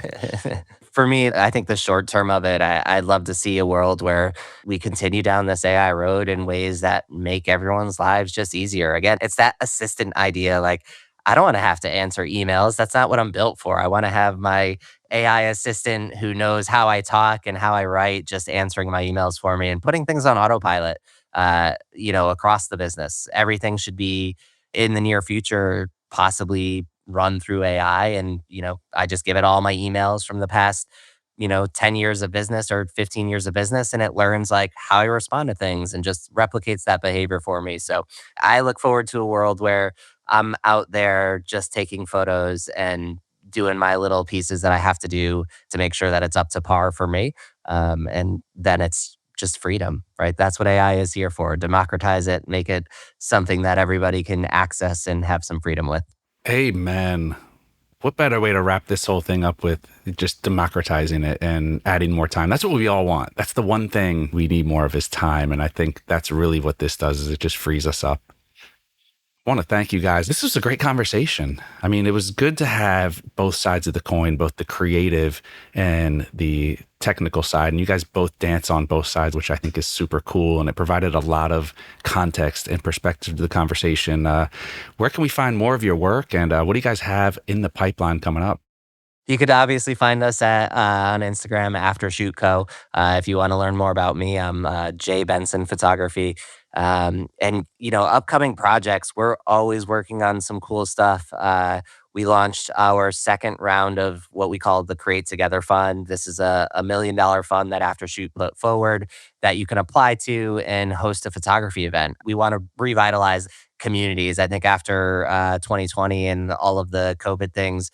For me, I think the short term of it, I'd love to see a world where we continue down this AI road in ways that make everyone's lives just easier. Again, it's that assistant idea. Like, I don't want to have to answer emails. That's not what I'm built for. I want to have my AI assistant who knows how I talk and how I write, just answering my emails for me and putting things on autopilot, across the business. Everything should be in the near future, possibly run through AI. And, I just give it all my emails from the past, 10 years of business or 15 years of business, and it learns like how I respond to things and just replicates that behavior for me. So I look forward to a world where I'm out there just taking photos and doing my little pieces that I have to do to make sure that it's up to par for me. And then it's just freedom, right? That's what AI is here for. Democratize it, make it something that everybody can access and have some freedom with. Amen. What better way to wrap this whole thing up with just democratizing it and adding more time? That's what we all want. That's the one thing we need more of is time. And I think that's really what this does, is it just frees us up. I want to thank you guys. This was a great conversation. I mean, it was good to have both sides of the coin, both the creative and the technical side. And you guys both dance on both sides, which I think is super cool. And it provided a lot of context and perspective to the conversation. Where can we find more of your work? And what do you guys have in the pipeline coming up? You could obviously find us on Instagram, Aftershoot Co. If you want to learn more about me, I'm J Benson Photography. And upcoming projects, we're always working on some cool stuff. We launched our second round of what we call the Create Together Fund. This is a $1 million fund that Aftershoot put forward that you can apply to and host a photography event. We want to revitalize communities. I think after 2020 and all of the COVID things,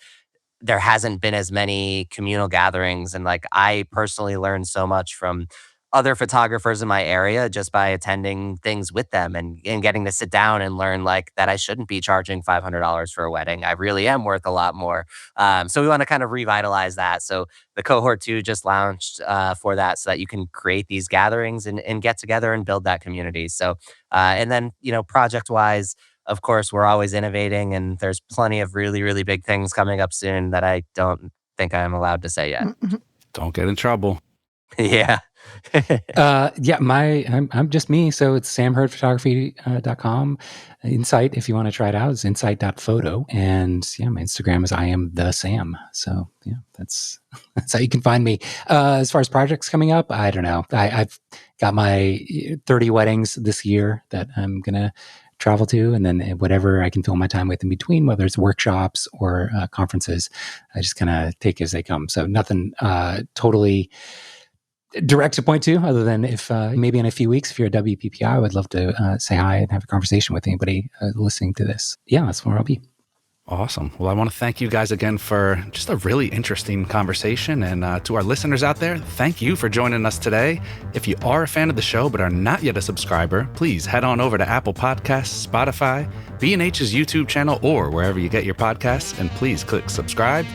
there hasn't been as many communal gatherings. And like, I personally learned so much from other photographers in my area just by attending things with them and getting to sit down and learn like that I shouldn't be charging $500 for a wedding. I really am worth a lot more. So we want to kind of revitalize that. So the cohort 2 just launched for that, so that you can create these gatherings and get together and build that community. So, and then, project wise, of course, we're always innovating, and there's plenty of really, really big things coming up soon that I don't think I'm allowed to say yet. Don't get in trouble. Yeah. I'm just me. So it's samhurdphotography.com. Insight, if you want to try it out, is insight.photo. And my Instagram is I am the Sam. So that's how you can find me. As far as projects coming up, I don't know. I've got my 30 weddings this year that I'm going to travel to, and then whatever I can fill my time with in between, whether it's workshops or conferences, I just kind of take as they come. So nothing totally direct to point to, other than if maybe in a few weeks, if you're a WPPI, I would love to say hi and have a conversation with anybody listening to this. Yeah, that's where I'll be. Awesome. Well, I want to thank you guys again for just a really interesting conversation. And to our listeners out there, thank you for joining us today. If you are a fan of the show but are not yet a subscriber, please head on over to Apple Podcasts, Spotify, B&H's YouTube channel, or wherever you get your podcasts, and please click subscribe.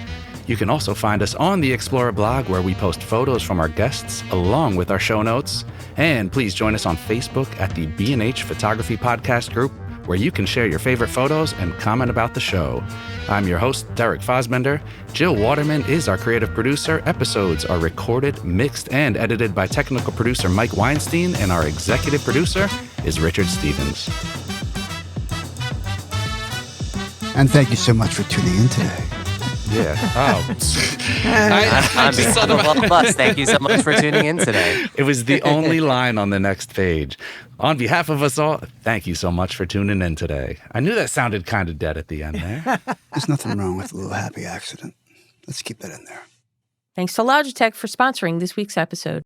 You can also find us on the Explorer blog, where we post photos from our guests along with our show notes. And please join us on Facebook at the B&H Photography Podcast group, where you can share your favorite photos and comment about the show. I'm your host, Derek Fosbender. Jill Waterman is our creative producer. Episodes are recorded, mixed, and edited by technical producer Mike Weinstein, and our executive producer is Richard Stevens. And thank you so much for tuning in today. Yeah. Oh. On just saw behalf of all of us, thank you so much for tuning in today. It was the only line on the next page. On behalf of us all, thank you so much for tuning in today. I knew that sounded kind of dead at the end there. There's nothing wrong with a little happy accident. Let's keep that in there. Thanks to Logitech for sponsoring this week's episode.